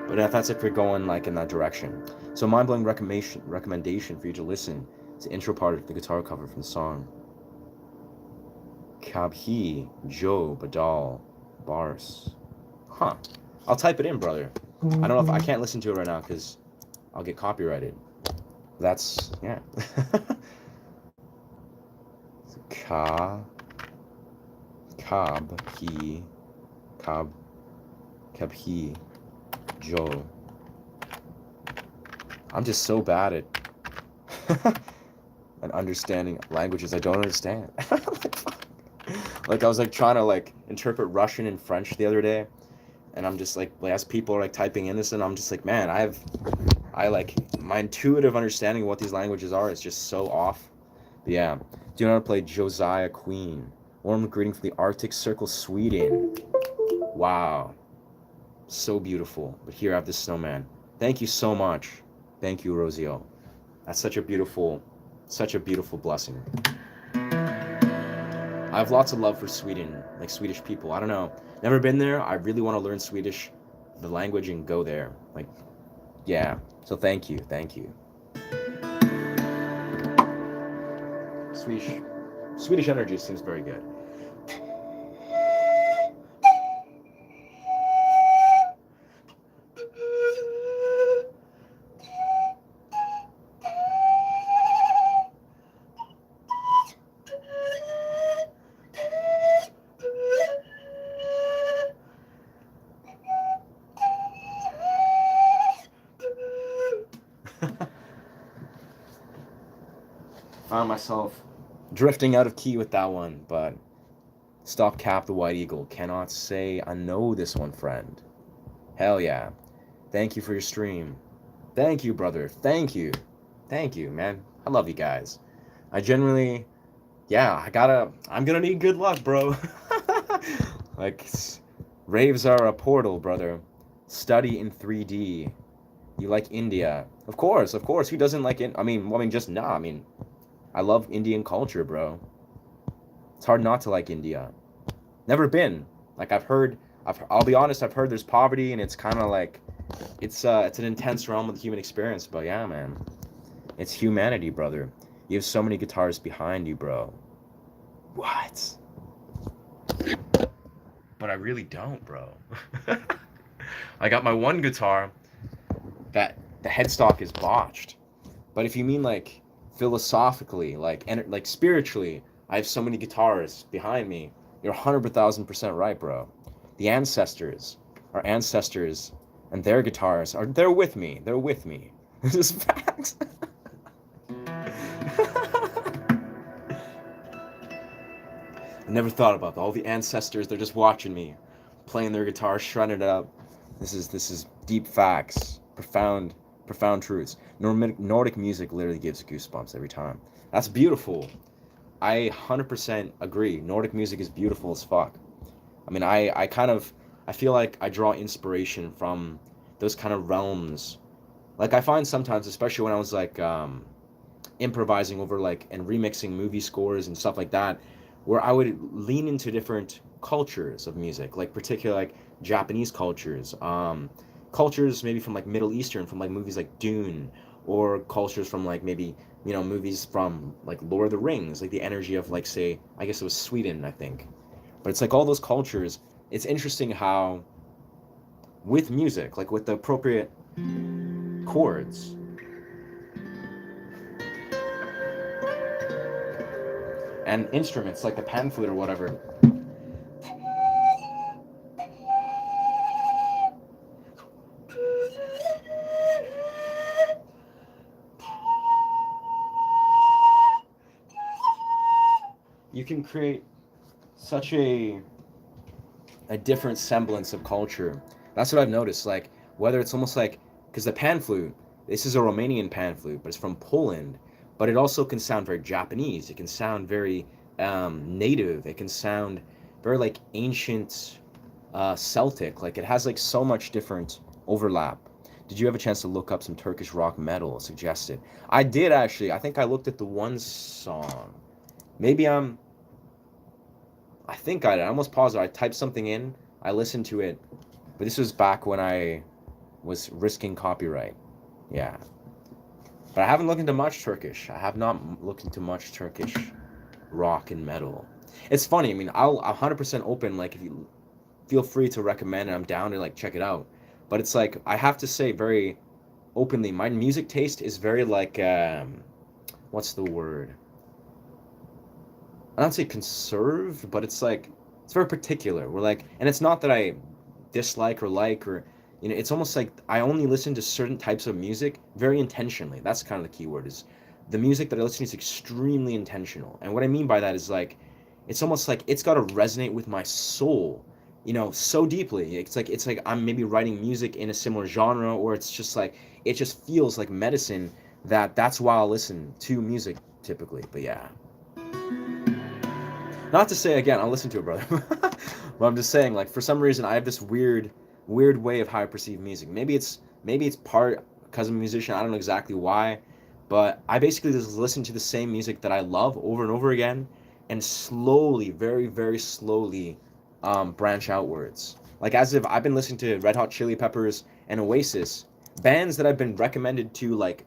But that's if you're going like in that direction. So mind-blowing recommendation for you to listen to the intro part of the guitar cover from the song. Kabhi Jo Badal Bars. Huh. I'll type it in, brother. I don't know if I can't listen to it right now because I'll get copyrighted. That's yeah. Ka Kab He Kab Kabhi Jo. I'm just so bad at at understanding languages I don't understand. Like I was like trying to like interpret Russian and French the other day, and I'm just like as people are like typing in this, and I'm just like, man, I like my intuitive understanding of what these languages are is just so off. But yeah, do you know how to play Josiah Queen? Warm greeting from the Arctic Circle, Sweden. Wow, so beautiful. But here I have this snowman. Thank you so much. Thank you, Rosio. That's such a beautiful blessing. I have lots of love for Sweden, like Swedish people. I don't know. Never been there. I really want to learn Swedish, the language, and go there. Like, yeah. So thank you. Thank you. Swedish energy seems very good. Found myself drifting out of key with that one, but stop cap the white eagle. Cannot say I know this one, friend. Hell yeah. Thank you for your stream. Thank you, brother. Thank you. Thank you, man. I love you guys. I generally, yeah, I'm gonna need good luck, bro. Like, raves are a portal, brother. Study in 3D. You like India? Of course, of course. Who doesn't like it? Just nah. I love Indian culture, bro. It's hard not to like India. Never been. Like I'll be honest, I've heard there's poverty and it's kind of like, it's an intense realm of the human experience. But yeah, man, it's humanity, brother. You have so many guitars behind you, bro. What? But I really don't, bro. I got my one guitar that the headstock is botched. But if you mean like philosophically, like spiritually, I have so many guitars behind me. You're 100,000% right, bro. Our ancestors, and their guitars they're with me. They're with me. This is facts. I never thought about that. All the ancestors, they're just watching me, playing their guitar, shredding it up. This is deep facts, profound truths. Nordic music literally gives goosebumps every time. That's beautiful. I 100% agree. Nordic music is beautiful as fuck. I feel like I draw inspiration from those kind of realms. Like I find sometimes, especially when I was like improvising over like and remixing movie scores and stuff like that, where I would lean into different cultures of music, like particular like Japanese cultures, cultures maybe from like Middle Eastern, from like movies like Dune, or cultures from like maybe movies from like Lord of the Rings, like the energy of like say I guess it was Sweden, I think. But it's like all those cultures. It's interesting how with music, like with the appropriate chords, and instruments like the pan flute or whatever, you can create such a different semblance of culture. That's what I've noticed. Like whether it's almost like, because the pan flute, this is a Romanian pan flute, but it's from Poland. But it also can sound very Japanese. It can sound very native. It can sound very like ancient Celtic. Like it has like so much different overlap. Did you have a chance to look up some Turkish rock metal suggested? I did actually. I think I looked at the one song. Maybe I think I did. I almost paused it. I typed something in. I listened to it. But this was back when I was risking copyright. Yeah. But I haven't looked into much Turkish. I have not looked into much Turkish rock and metal. It's funny. I'll 100% open. Like, if you feel free to recommend it, I'm down to like check it out. But it's like I have to say very openly, my music taste is very like what's the word? I don't say conserved, but it's like it's very particular. We're like, and it's not that I dislike or like or it's almost like I only listen to certain types of music very intentionally. That's kind of the key word is the music that I listen to is extremely intentional. And what I mean by that is like it's almost like it's got to resonate with my soul, so deeply. It's like I'm maybe writing music in a similar genre, or it's just like it just feels like medicine. That's why I'll listen to music typically. But yeah. Not to say again, I'll listen to it, brother. But I'm just saying, like, for some reason, I have this weird way of how I perceive music. Maybe it's part because I'm a musician. I don't know exactly why, but I basically just listen to the same music that I love over and over again, and slowly, very very slowly, branch outwards. Like as if I've been listening to Red Hot Chili Peppers and Oasis, bands that I've been recommended to like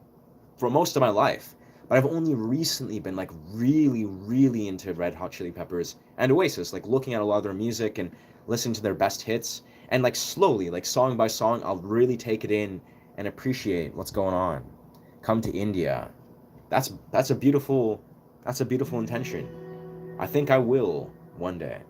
for most of my life. But I've only recently been like really, really into Red Hot Chili Peppers and Oasis, like looking at a lot of their music and listening to their best hits. And like slowly, like song by song, I'll really take it in and appreciate what's going on. Come to India. That's a beautiful intention. I think I will one day.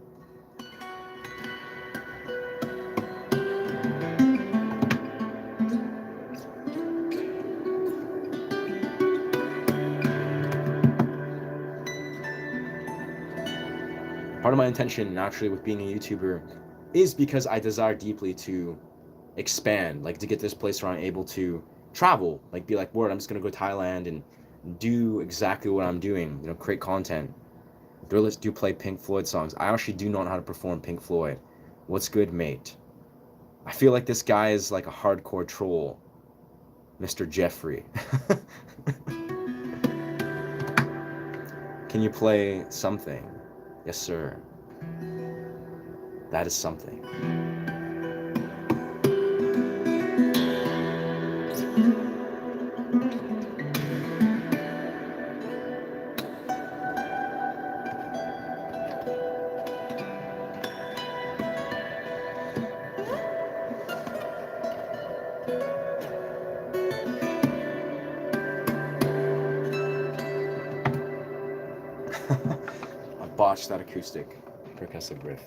Part of my intention naturally with being a YouTuber is because I desire deeply to expand, like to get this place where I'm able to travel, like be like, word, I'm just gonna go to Thailand and do exactly what I'm doing, create content. Do play Pink Floyd songs. I actually do not know how to perform Pink Floyd. What's good, mate? I feel like this guy is like a hardcore troll, Mr. Jeffrey. Can you play something? Yes, sir. That is something. I botched that acoustic percussive riff.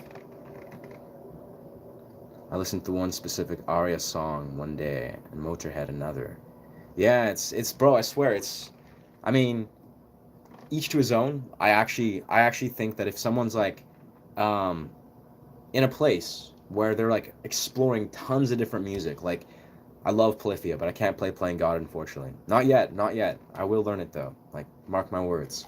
I listened to one specific Aria song one day and Motorhead another. Yeah, it's bro, I swear I mean, each to his own. I actually think that if someone's like um in a place where they're like exploring tons of different music, like I love Polyphia, but I can't play Playing God unfortunately. Not yet, not yet. I will learn it though. Like mark my words.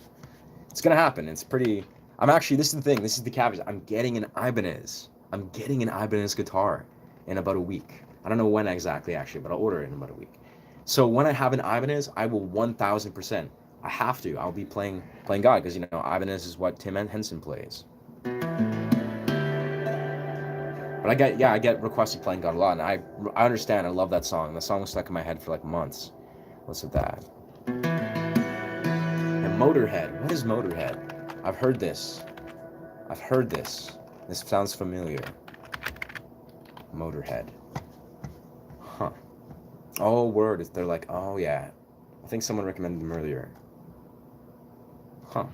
It's gonna happen. It's pretty. I'm actually. This is the thing. This is the caveat. I'm getting an Ibanez. I'm getting an Ibanez guitar in about a week. I don't know when exactly, actually, but I'll order it in about a week. So when I have an Ibanez, I will 1,000%. I have to. I'll be playing God because Ibanez is what Tim Henson plays. But I get requested playing God a lot, and I understand. I love that song. The song was stuck in my head for like months. What's with that? And Motorhead. What is Motorhead? I've heard this. I've heard this. This sounds familiar. Motorhead. Huh. Oh, word. They're like, oh, yeah. I think someone recommended them earlier. Huh.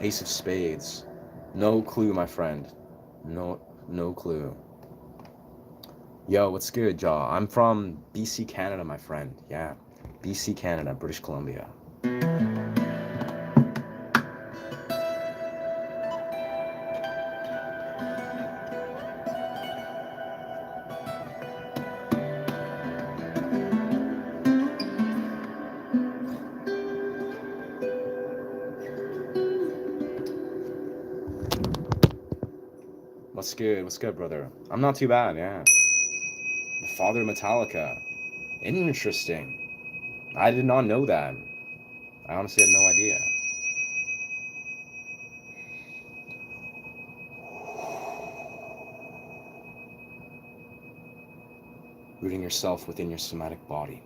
Ace of Spades. No clue, my friend. No clue. Yo, what's good, y'all? I'm from BC, Canada, my friend. Yeah. BC, Canada, British Columbia. What's good? What's good, brother? I'm not too bad, yeah. The father of Metallica. Interesting. I did not know that. I honestly had no idea. Rooting yourself within your somatic body.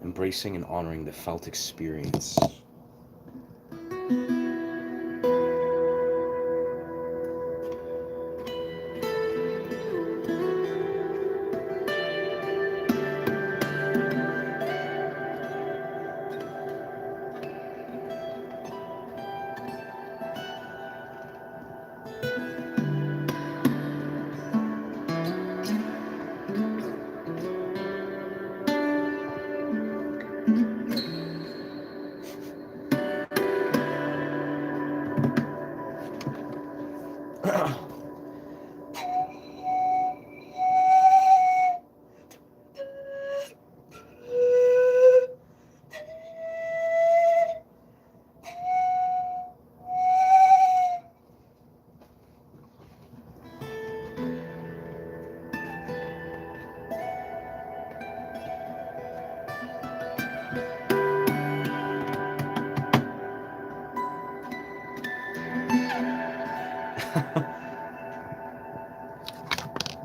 Embracing and honoring the felt experience.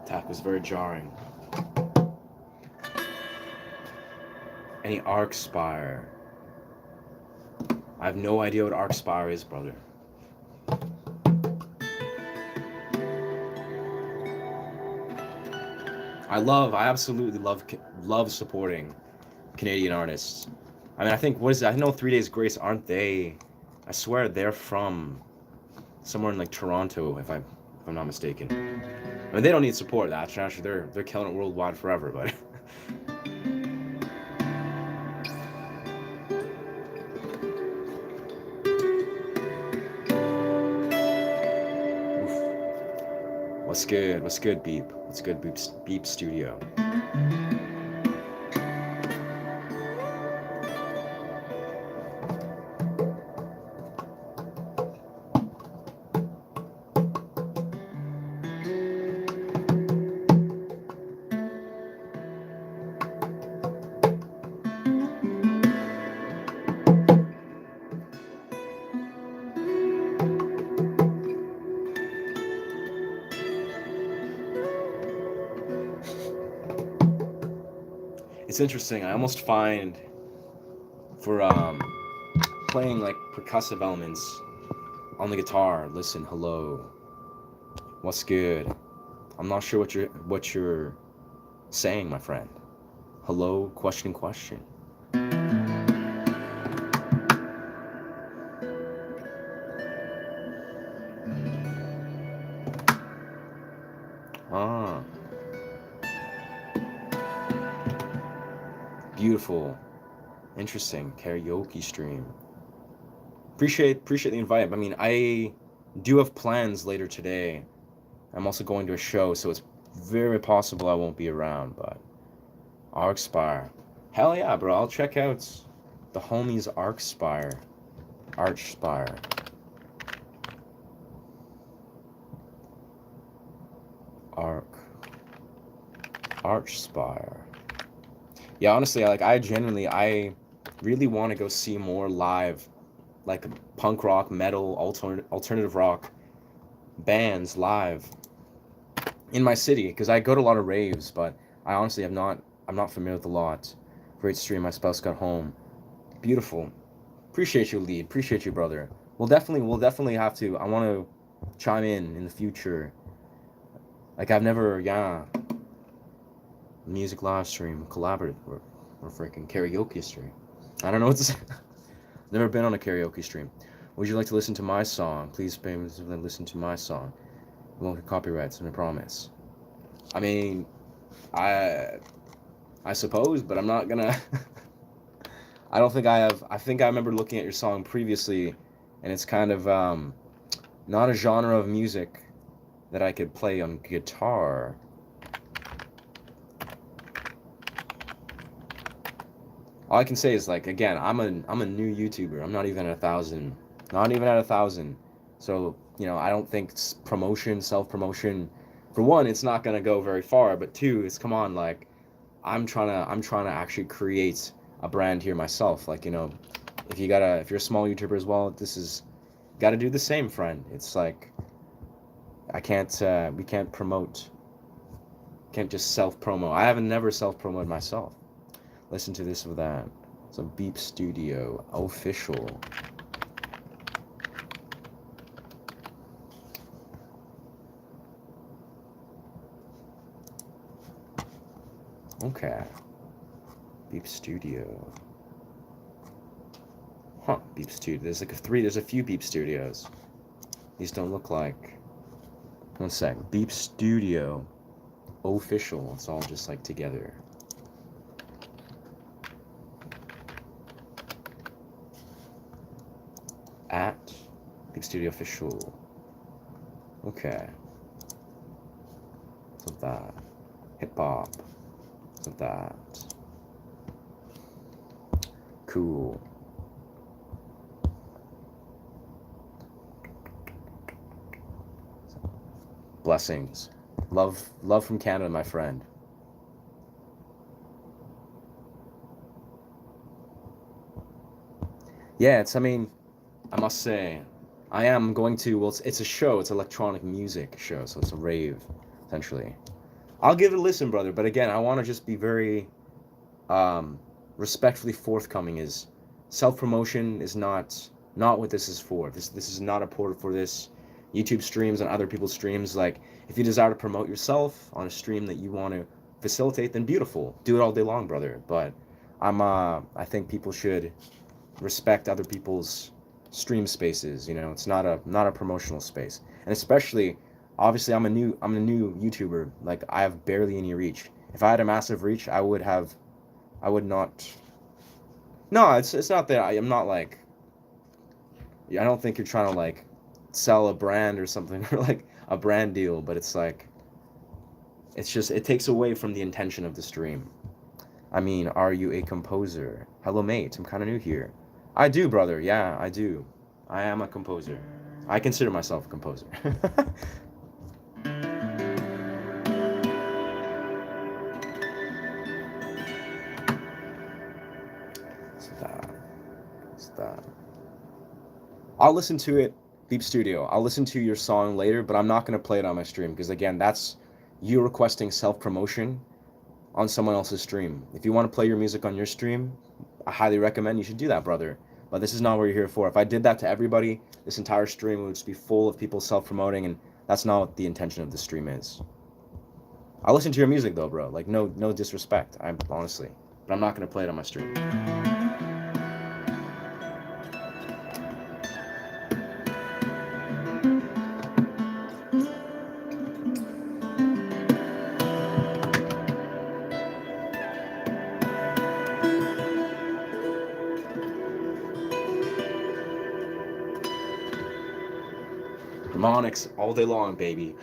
That was very jarring. Any arc spire? I have no idea what arc spire is, brother. I absolutely love supporting Canadian artists. I mean, I think, what is it? I know 3 Days Grace, aren't they? I swear they're from somewhere in like Toronto, if I'm not mistaken. I mean, they don't need support. Actually, they're killing it worldwide forever. But oof. What's good? What's good, Beep? What's good, Beep Studio? It's interesting. I almost find for playing like percussive elements on the guitar. Listen, hello. What's good? I'm not sure what you're saying, my friend. Hello, question. Ah, beautiful, interesting karaoke stream. Appreciate the invite. I mean, I do have plans later today. I'm also going to a show, so it's very possible I won't be around. But Archspire, hell yeah, bro! I'll check out the homies Archspire. Archspire. Yeah, honestly, I really want to go see more live, like punk rock, metal, alternative rock bands live in my city, because I go to a lot of raves, but I honestly I'm not familiar with a lot. Great stream. My spouse got home. Beautiful. Appreciate you, Lead. Appreciate you, brother. We'll definitely have to. I want to chime in the future. Like I've never, yeah, music live stream, collaborative, or freaking karaoke stream. I don't know what to say. Never been on a karaoke stream. Would you like to listen to my song? Please listen to my song. We won't get copyrights, I promise. I mean, I suppose, but I'm not gonna. I don't think I have. I think I remember looking at your song previously, and it's kind of not a genre of music that I could play on guitar. All I can say is, like, again, I'm a new YouTuber. I'm not even at 1,000. Not even at 1,000 So, you know, I don't think promotion, self promotion, for one, it's not gonna go very far. But two, it's come on, like I'm trying to actually create a brand here myself. Like, you know, if you're a small YouTuber as well, this is gotta do the same, friend. It's like I can't we can't promote, can't just self promo. I haven't never self promoted myself. Listen to this with that. It's a Beep Studio official. Okay. Beep Studio. Huh, Beep Studio. There's a few Beep Studios. These don't look like. One sec. Beep Studio official. It's all just like together. At Beep Studio official. Okay. So that. Hip hop. So that. Cool. Blessings. Love from Canada, my friend. Yeah, I mean, I must say, I am going to, well, it's a show, it's an electronic music show, so it's a rave, essentially. I'll give it a listen, brother, but again, I want to just be very um, respectfully forthcoming. Is self-promotion is not what this is for. This is not a port for this. YouTube streams and other people's streams, like, if you desire to promote yourself on a stream that you want to facilitate, then beautiful, do it all day long, brother. But I think people should respect other people's stream spaces. You know, it's not a promotional space, and especially, obviously, I'm a new YouTuber. Like, I have barely any reach. If I had a massive reach, I would not. No, it's not that I'm not like. I don't think you're trying to like sell a brand or something, or like a brand deal, but it's like, it's just, it takes away from the intention of the stream. I mean, are you a composer? Hello, mate. I'm kind of new here. I do, brother. Yeah, I do. I am a composer. I consider myself a composer. What's that? What's that? I'll listen to it, Beep Studio. I'll listen to your song later, but I'm not going to play it on my stream because, again, that's you requesting self promotion on someone else's stream. If you want to play your music on your stream, I highly recommend you should do that, brother. But this is not what you're here for. If I did that to everybody, this entire stream would just be full of people self-promoting, and that's not what the intention of the stream is. I'll listen to your music though, bro. Like, no disrespect. I'm honestly, but I'm not gonna play it on my stream. Harmonics all day long, baby.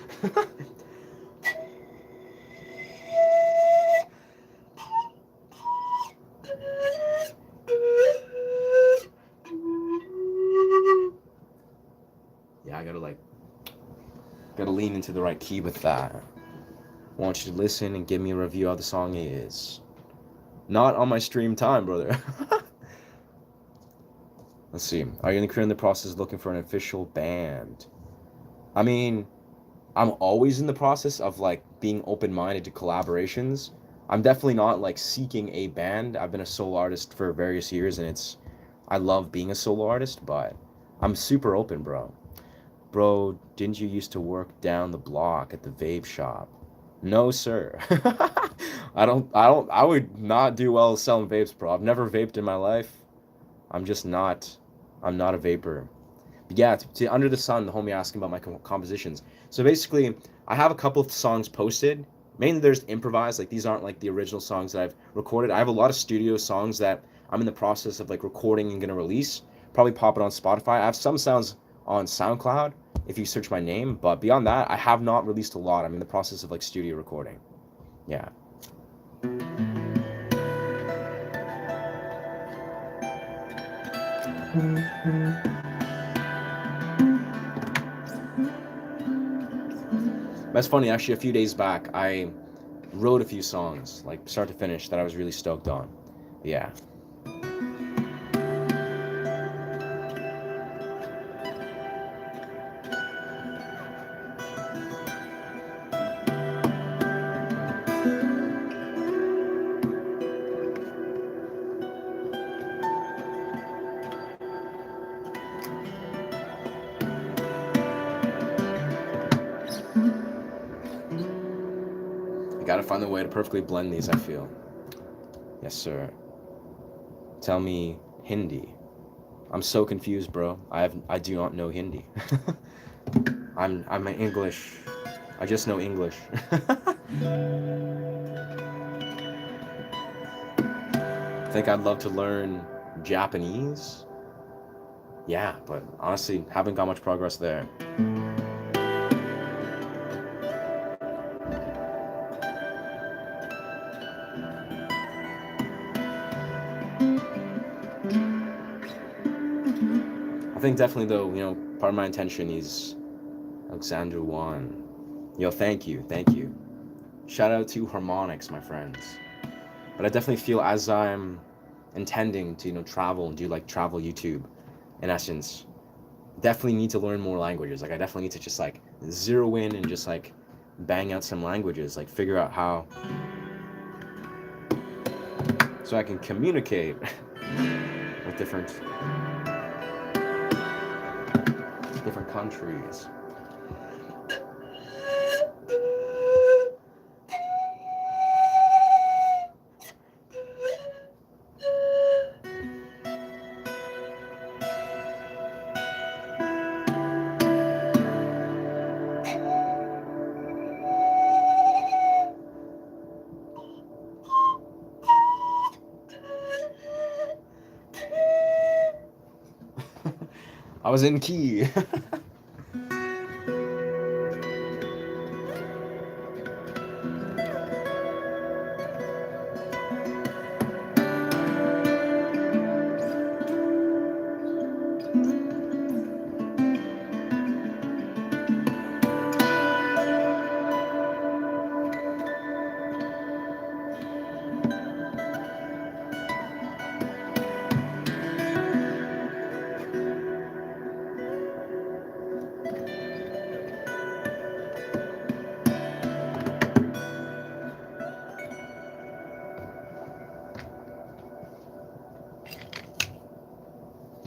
Yeah, gotta lean into the right key with that. I want you to listen and give me a review how the song is. Not on my stream time, brother. Let's see. Are you in the process looking for an official band? I mean, I'm always in the process of like being open-minded to collaborations. I'm definitely not like seeking a band. I've been a solo artist for various years, and I love being a solo artist, but I'm super open, bro. Bro, didn't you used to work down the block at the vape shop? No, sir. I would not do well selling vapes, bro. I've never vaped in my life. I'm just not, I'm not a vapor. But yeah, to Under the Sun, the homie asking about my compositions. So basically, I have a couple of songs posted. Mainly there's improvised, like these aren't like the original songs that I've recorded. I have a lot of studio songs that I'm in the process of like recording and gonna release. Probably pop it on Spotify. I have some sounds on SoundCloud if you search my name, but beyond that, I have not released a lot. I'm in the process of like studio recording. Yeah. That's funny. Actually, a few days back, I wrote a few songs, like start to finish, that I was really stoked on. Yeah. I gotta find a way to perfectly blend these, I feel. Yes, sir. Tell me Hindi. I'm so confused, bro. I do not know Hindi. I'm an English. I just know English. I think I'd love to learn Japanese. Yeah, but honestly, haven't got much progress there. I think definitely though, part of my intention is Alexander Wan. Yo, thank you, thank you. Shout out to harmonics, my friends. But I definitely feel as I'm intending to, travel and do like travel YouTube, in essence, definitely need to learn more languages. Like I definitely need to just like zero in and just like bang out some languages, like figure out how so I can communicate with different countries. I was in key.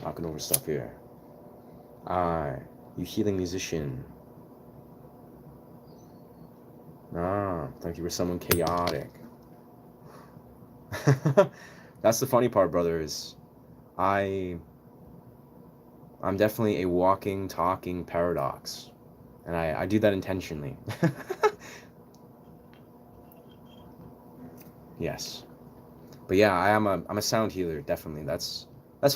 Knocking over stuff here. You healing musician. Thank you for someone chaotic. That's the funny part, brothers. I'm definitely a walking, talking paradox. And I do that intentionally. Yes. But yeah, I'm a sound healer, definitely. That's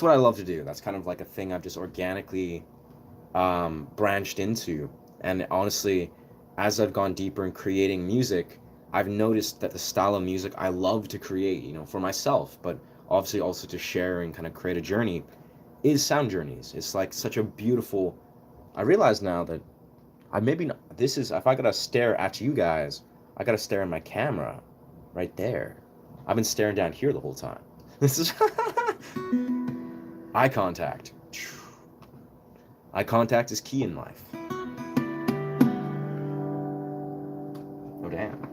what I love to do. That's kind of like a thing I've just organically branched into. And honestly, as I've gone deeper in creating music, I've noticed that the style of music I love to create, for myself, but obviously also to share and kind of create a journey, is sound journeys. It's like such a beautiful. I realize now that I maybe not, this is if I gotta stare at you guys, I gotta stare at my camera, right there. I've been staring down here the whole time. This is eye contact. Eye contact is key in life. Oh damn.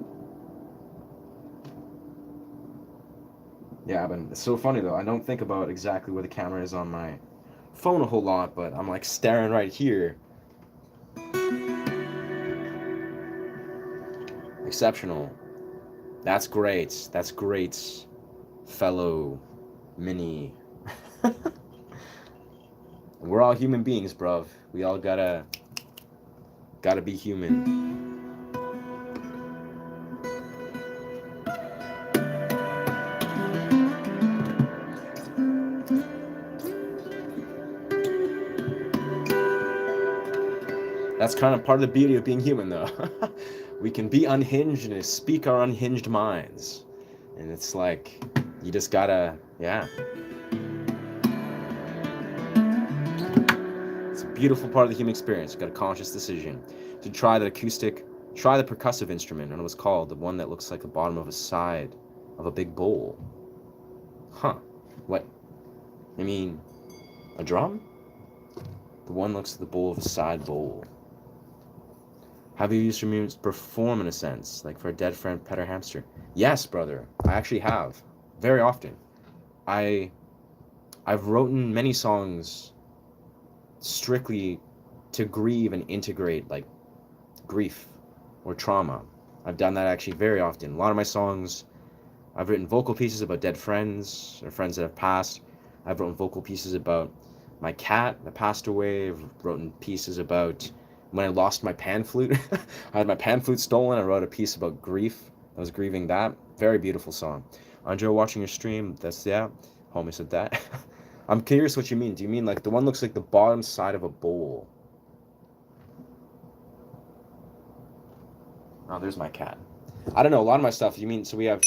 Yeah, but it's so funny though. I don't think about exactly where the camera is on my phone a whole lot, but I'm like staring right here. Exceptional. That's great. That's great, fellow mini. We're all human beings, bruv. We all gotta be human. That's kind of part of the beauty of being human, though. We can be unhinged and speak our unhinged minds. And it's like, you just gotta, yeah. It's a beautiful part of the human experience. You got a conscious decision to try the acoustic Try the percussive instrument, and it was called the one that looks like the bottom of a side of a big bowl. Huh. What? I mean, a drum? The one looks like the bowl of a side bowl. Have you used your muse to perform in a sense, like for a dead friend, pet or hamster? Yes, brother. I actually have. Very often. I've written many songs strictly to grieve and integrate like grief or trauma. I've done that actually very often. A lot of my songs, I've written vocal pieces about dead friends or friends that have passed. I've written vocal pieces about my cat that passed away. I've written pieces about when I lost my pan flute. I had my pan flute stolen. I wrote a piece about grief. I was grieving that. Very beautiful song. I enjoy watching your stream. That's, yeah. Homie said that. I'm curious what you mean. Do you mean like the one looks like the bottom side of a bowl? Oh, there's my cat. I don't know. A lot of my stuff, you mean, so we have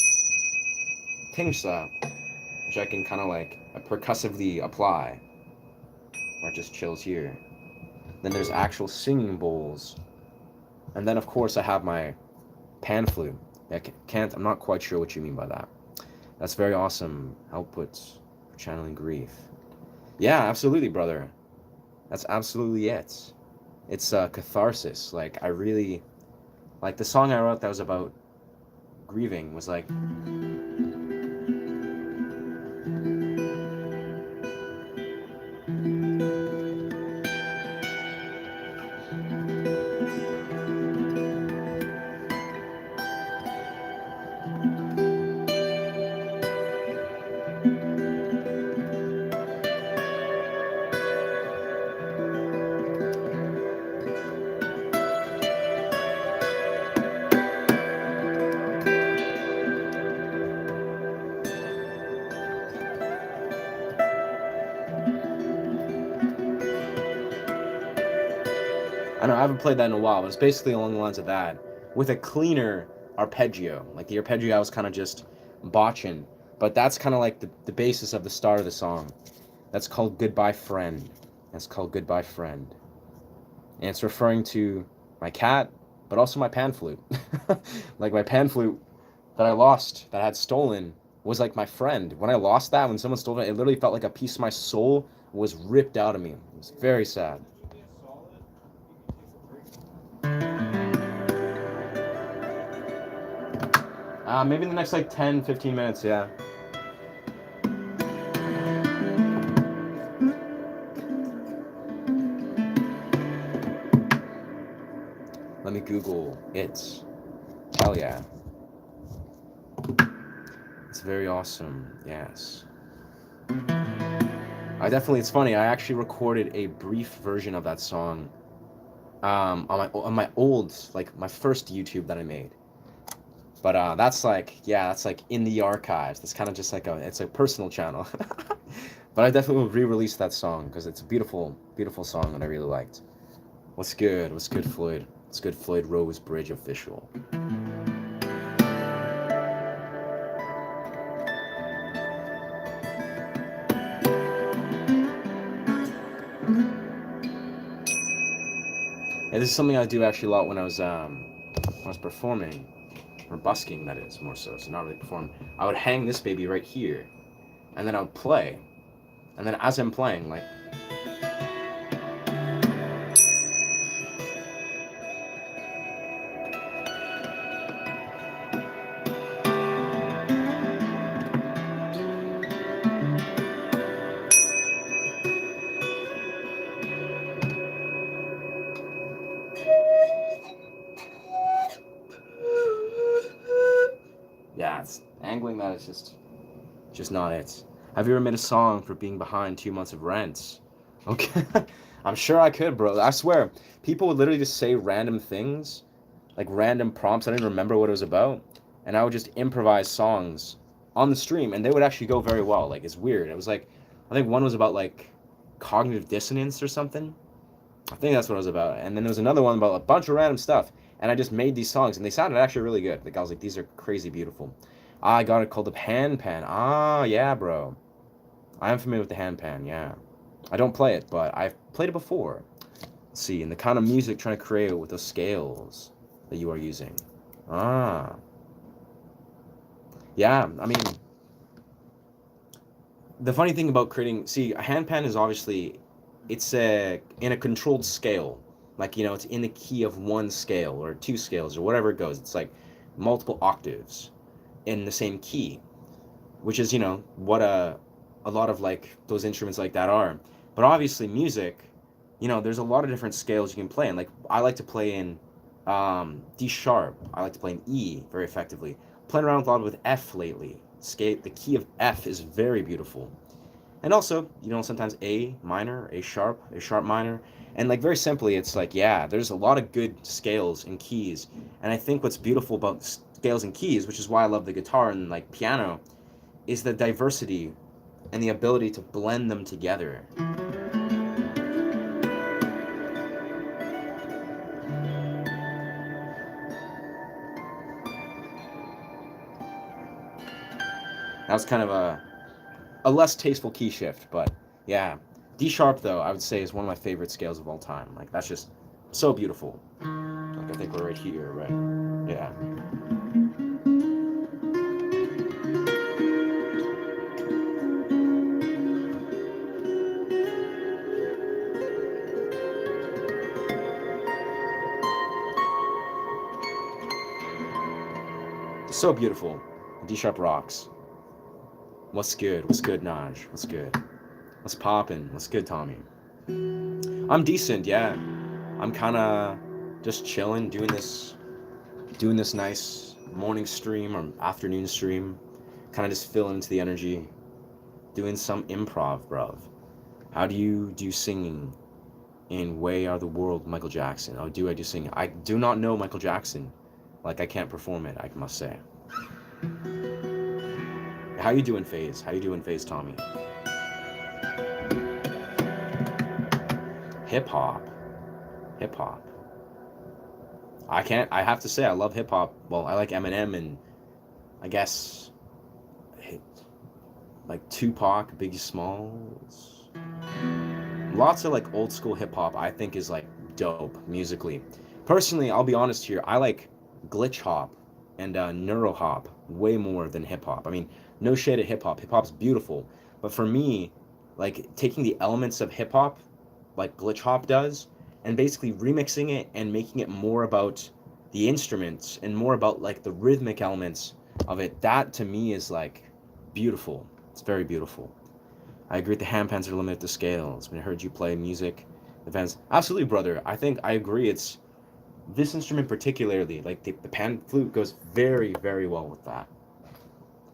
Tingsa, which I can kind of like percussively apply, or it just chills here. Then there's actual singing bowls. And then, of course, I have my pan flute. I'm not quite sure what you mean by that. That's very awesome outputs for channeling grief. Yeah, absolutely, brother. That's absolutely it. It's catharsis. Like, I really, like the song I wrote that was about grieving was like, I don't know, I haven't played that in a while, but it's basically along the lines of that, with a cleaner arpeggio. Like the arpeggio I was kind of just botching, but that's kind of like the basis of the start of the song. That's called Goodbye Friend. That's called Goodbye Friend. And it's referring to my cat, but also my pan flute. Like my pan flute that I lost, that I had stolen, was like my friend. When I lost that, when someone stole it, it literally felt like a piece of my soul was ripped out of me. It was very sad. Maybe in the next like 10, 15 minutes, yeah. Let me Google it. Hell yeah. It's very awesome, yes. It's funny, I actually recorded a brief version of that song on my old, like my first YouTube that I made. But that's like, yeah, that's like in the archives. That's kind of just like it's a personal channel. But I definitely will re-release that song because it's a beautiful, beautiful song that I really liked. What's good? What's good, Floyd? What's good, Floyd Rose Bridge official? And this is something I do actually a lot when I was performing, or busking, that is, more so. So not really performing. I would hang this baby right here, and then I would play, and then as I'm playing, like. Yeah, it's angling that is just not it. Have you ever made a song for being behind 2 months of rent? Okay, I'm sure I could, bro. I swear, people would literally just say random things, like random prompts. I didn't remember what it was about, and I would just improvise songs on the stream, and they would actually go very well. Like it's weird. It was like, I think one was about like cognitive dissonance or something. I think that's what it was about. And then there was another one about a bunch of random stuff. And I just made these songs, and they sounded actually really good. Like I was like, these are crazy beautiful. I got it called the hand pan. Ah, yeah, bro. I am familiar with the hand pan. Yeah, I don't play it, but I've played it before. Let's see, and the kind of music trying to create with those scales. that you are using. Ah, yeah. I mean, the funny thing about creating, see, a handpan is obviously, it's in a controlled scale. Like, it's in the key of one scale or two scales or whatever it goes. It's like multiple octaves in the same key, which is, what a lot of like those instruments like that are. But obviously music, there's a lot of different scales you can play in. Like I like to play in D sharp. I like to play in E very effectively. Playing around a lot with F lately. The key of F is very beautiful. And also, sometimes A sharp minor. And like very simply, it's like, yeah, there's a lot of good scales and keys. And I think what's beautiful about scales and keys, which is why I love the guitar and like piano, is the diversity and the ability to blend them together. That was kind of a less tasteful key shift, but yeah. D sharp though, I would say is one of my favorite scales of all time. Like that's just so beautiful. Like I think we're right here, right? Yeah. So beautiful. D sharp rocks. What's good? What's good, Naj? What's good? What's poppin'? What's good, Tommy? I'm decent, yeah. I'm kind of just chilling, doing this nice morning stream or afternoon stream. Kind of just feeling into the energy, doing some improv, bruv. How do you singing in Way Are the World, Michael Jackson? Oh, I do sing? I do not know Michael Jackson. Like I can't perform it, I must say. How you doing, FaZe? How you doing, FaZe Tommy? Hip hop. Hip hop. I have to say I love hip hop. Well, I like Eminem and I guess like Tupac, Biggie Smalls. Lots of like old school hip hop I think is like dope musically. Personally, I'll be honest here, I like glitch hop and neuro hop way more than hip hop. I mean, no shade at hip hop. Hip hop's beautiful, but for me, like taking the elements of hip hop, like glitch hop does, and basically remixing it and making it more about the instruments and more about like the rhythmic elements of it. That to me is like beautiful. It's very beautiful. I agree the handpans are limited to scales. When I heard you play music, the fans, absolutely, brother. I think I agree. It's this instrument particularly, like the pan flute goes very, very well with that.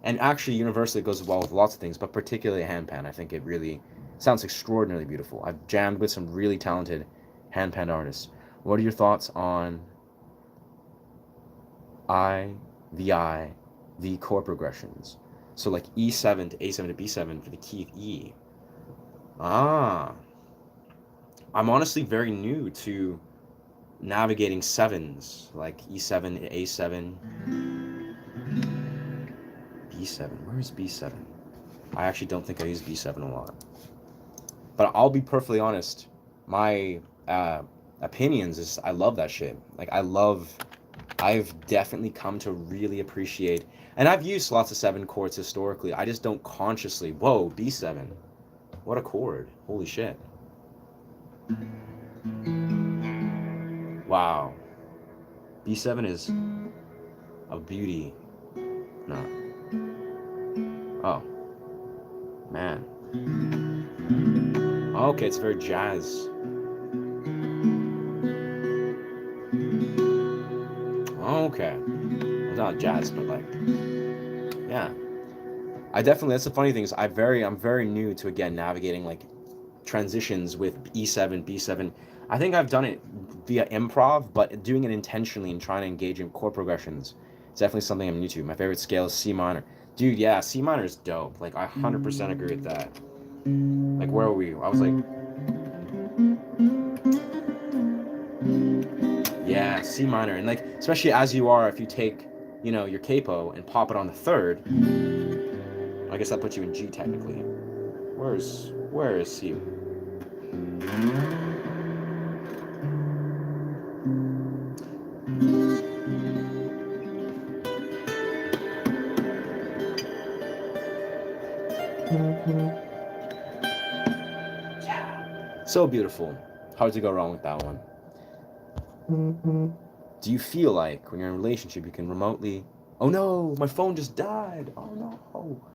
And actually, universally, it goes well with lots of things, but particularly a handpan. I think it really sounds extraordinarily beautiful. I've jammed with some really talented handpan artists. What are your thoughts on I, the chord progressions? So like E7 to A7 to B7 for the key of E. Ah, I'm honestly very new to navigating sevens, like E7 to A7, B7. Where is B7? I actually don't think I use B7 a lot. But I'll be perfectly honest, my opinions is I love that shit. Like I've definitely come to really appreciate, and I've used lots of seven chords historically. I just don't consciously. Whoa, B7. What a chord. Holy shit. Wow. B7 is a beauty. No. Oh, man. Okay, it's very jazz. Okay. It's not jazz, but like, yeah. I definitely, that's the funny thing is I'm very new to, again, navigating like transitions with E7, B7. I think I've done it via improv, but doing it intentionally and trying to engage in chord progressions, it's definitely something I'm new to. My favorite scale is C minor. Dude, yeah, C minor is dope. Like, I 100% agree with that. Like, where were we? I was like, yeah, C minor. And, like, especially as you are, if you take, your capo and pop it on the third, I guess that puts you in G technically. Where is C? Yeah. So beautiful. Hard to go wrong with that one. Do you feel like when you're in a relationship you can remotely... Oh no, my phone just died. Oh no.